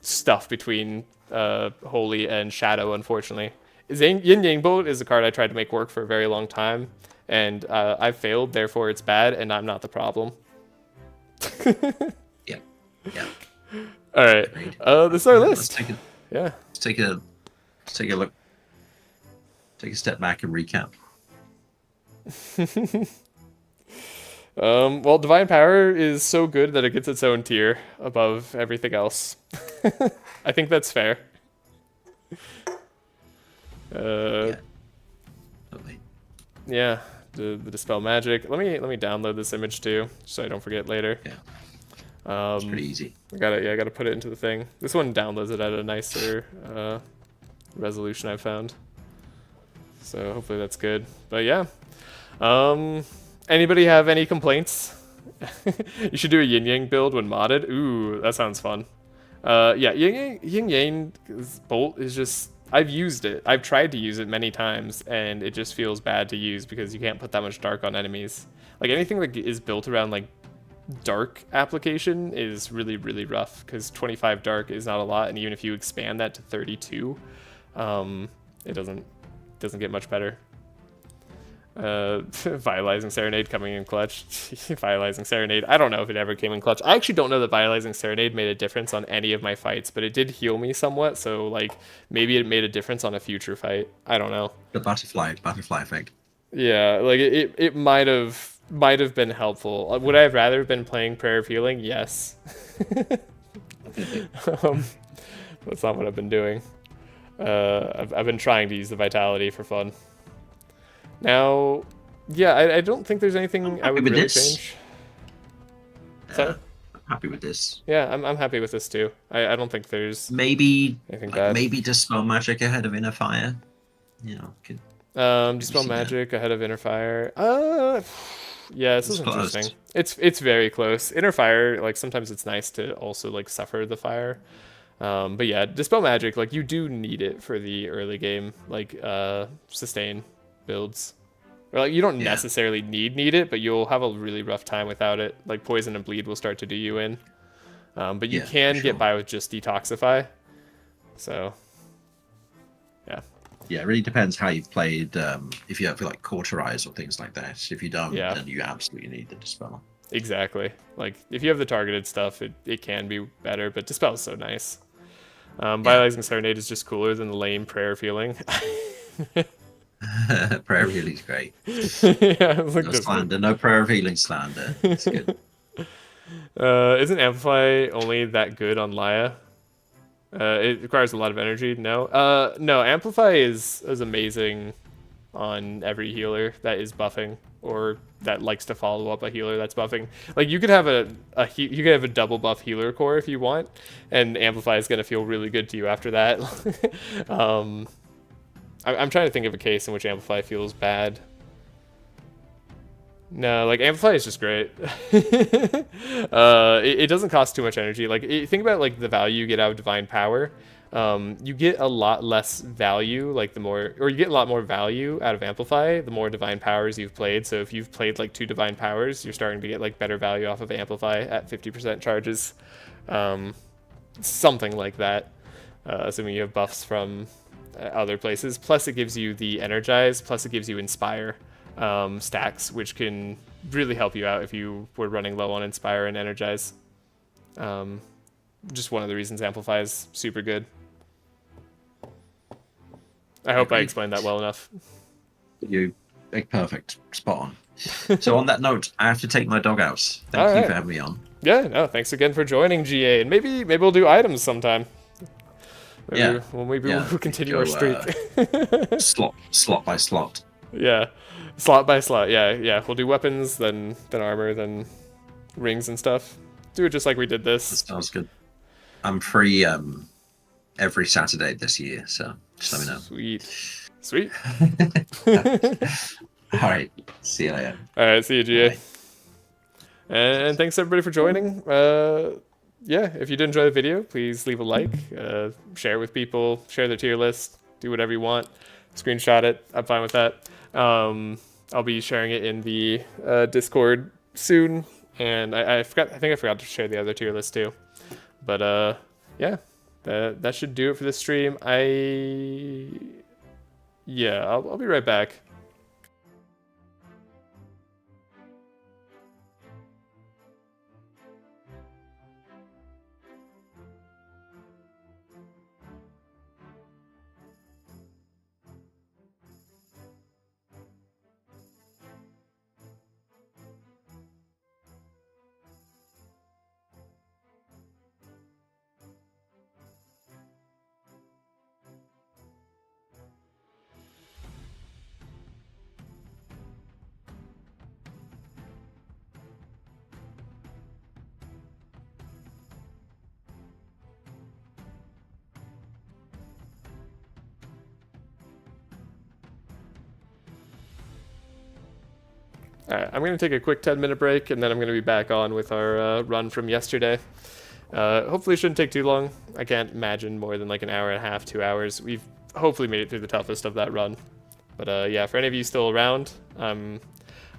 stuff between Holy and Shadow, unfortunately. Yin Yang Bolt is a card I tried to make work for a very long time, and I failed. Therefore, it's bad, and I'm not the problem. Yeah. Yeah. All right. This is our list. Let's take a look. Take a step back and recap. Well, Divine Power is so good that it gets its own tier above everything else. I think that's fair. Yeah, the Dispel Magic. Let me download this image too, so I don't forget later. Yeah. It's pretty easy. I gotta put it into the thing. This one downloads it at a nicer resolution, I've found. So hopefully that's good. But yeah. Anybody have any complaints? You should do a yin yang build when modded. Ooh, that sounds fun. Yeah, yin yang bolt is just. I've used it. I've tried to use it many times, and it just feels bad to use because you can't put that much dark on enemies. Like anything that is built around like dark application is really rough because 25 dark is not a lot, and even if you expand that to 32, it doesn't get much better. Vitalizing Serenade coming in clutch. Vitalizing Serenade. I don't know if it ever came in clutch. I actually don't know that Vitalizing Serenade made a difference on any of my fights, but it did heal me somewhat, so like maybe it made a difference on a future fight. I don't know. The butterfly effect. Yeah, like it might have been helpful. Would I have rather been playing Prayer of Healing? Yes. That's not what I've been doing. I've been trying to use the Vitality for fun. Now, yeah, I don't think there's anything I would really change. I'm happy with this. Yeah, I'm happy with this too. I don't think there's maybe anything bad. Maybe Dispel Magic ahead of Inner Fire. You know, Dispel Magic ahead of Inner Fire. Yeah, this is interesting. It's very close. Inner Fire, like sometimes it's nice to also like suffer the fire. But yeah, Dispel Magic, like you do need it for the early game, like sustain builds. Or like you don't necessarily need it, but you'll have a really rough time without it. Like Poison and Bleed will start to do you in. But you can get by with just Detoxify. So yeah. Yeah, it really depends how you've played. If you have like Cauterize or things like that. If you don't, then you absolutely need the Dispel. Exactly. Like if you have the targeted stuff, it can be better, but Dispel is so nice. Vitalizing Serenade is just cooler than the lame Prayer Feeling. Prayer of Healing's great. Yeah, like no slander, no Prayer of Healing slander. It's good. Isn't Amplify only that good on Laya? It requires a lot of energy. No. No, Amplify is amazing on every healer that is buffing or that likes to follow up a healer that's buffing. Like you could have you could have a double buff healer core if you want, and Amplify is gonna feel really good to you after that. I'm trying to think of a case in which Amplify feels bad. No, like Amplify is just great. It doesn't cost too much energy. Like think about like the value you get out of Divine Power. You get a lot less value, like you get a lot more value out of Amplify the more Divine Powers you've played. So if you've played like 2 Divine Powers, you're starting to get like better value off of Amplify at 50% charges. Something like that. Assuming you have buffs from other places. Plus it gives you the Energize, plus it gives you Inspire stacks, which can really help you out if you were running low on Inspire and Energize. Just one of the reasons Amplify is super good. I hope I explained that well enough. Perfect. Spot on. So on that note, I have to take my dog out. Thank you for having me on. Yeah, no, thanks again for joining, GA. And maybe we'll do items sometime. Maybe we'll continue our streak. slot by slot. Yeah. Slot by slot. Yeah. We'll do weapons, then armor, then rings and stuff. Do it just like we did this. That sounds good. I'm free every Saturday this year, so just let me know. Sweet. All right. See you later. All right. See you, GA. And thanks everybody for joining. Yeah, if you did enjoy the video, please leave a like, share it with people, share the tier list, do whatever you want, screenshot it. I'm fine with that. I'll be sharing it in the Discord soon, and I think I forgot to share the other tier list too. But yeah, that should do it for this stream. I'll be right back. Alright, I'm going to take a quick 10-minute break, and then I'm going to be back on with our run from yesterday. Hopefully it shouldn't take too long. I can't imagine more than like an hour and a half, 2 hours. We've hopefully made it through the toughest of that run. But yeah, for any of you still around, I'm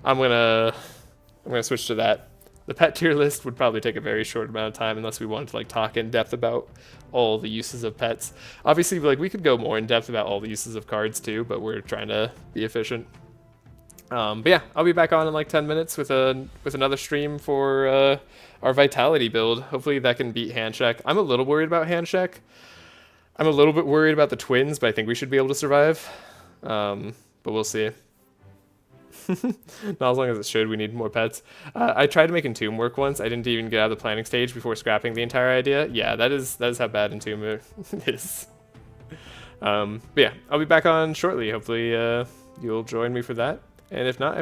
gonna switch to that. The pet tier list would probably take a very short amount of time unless we wanted to like talk in depth about all the uses of pets. Obviously, like we could go more in depth about all the uses of cards too, but we're trying to be efficient. But yeah, I'll be back on in like 10 minutes with another stream for our Vitality build. Hopefully that can beat Handcheck. I'm a little worried about Handcheck. I'm a little bit worried about the twins, but I think we should be able to survive. But we'll see. Not as long as it should. We need more pets. I tried to make Entomb work once. I didn't even get out of the planning stage before scrapping the entire idea. Yeah, that is how bad Entomb is. But yeah, I'll be back on shortly. Hopefully you'll join me for that. And if not,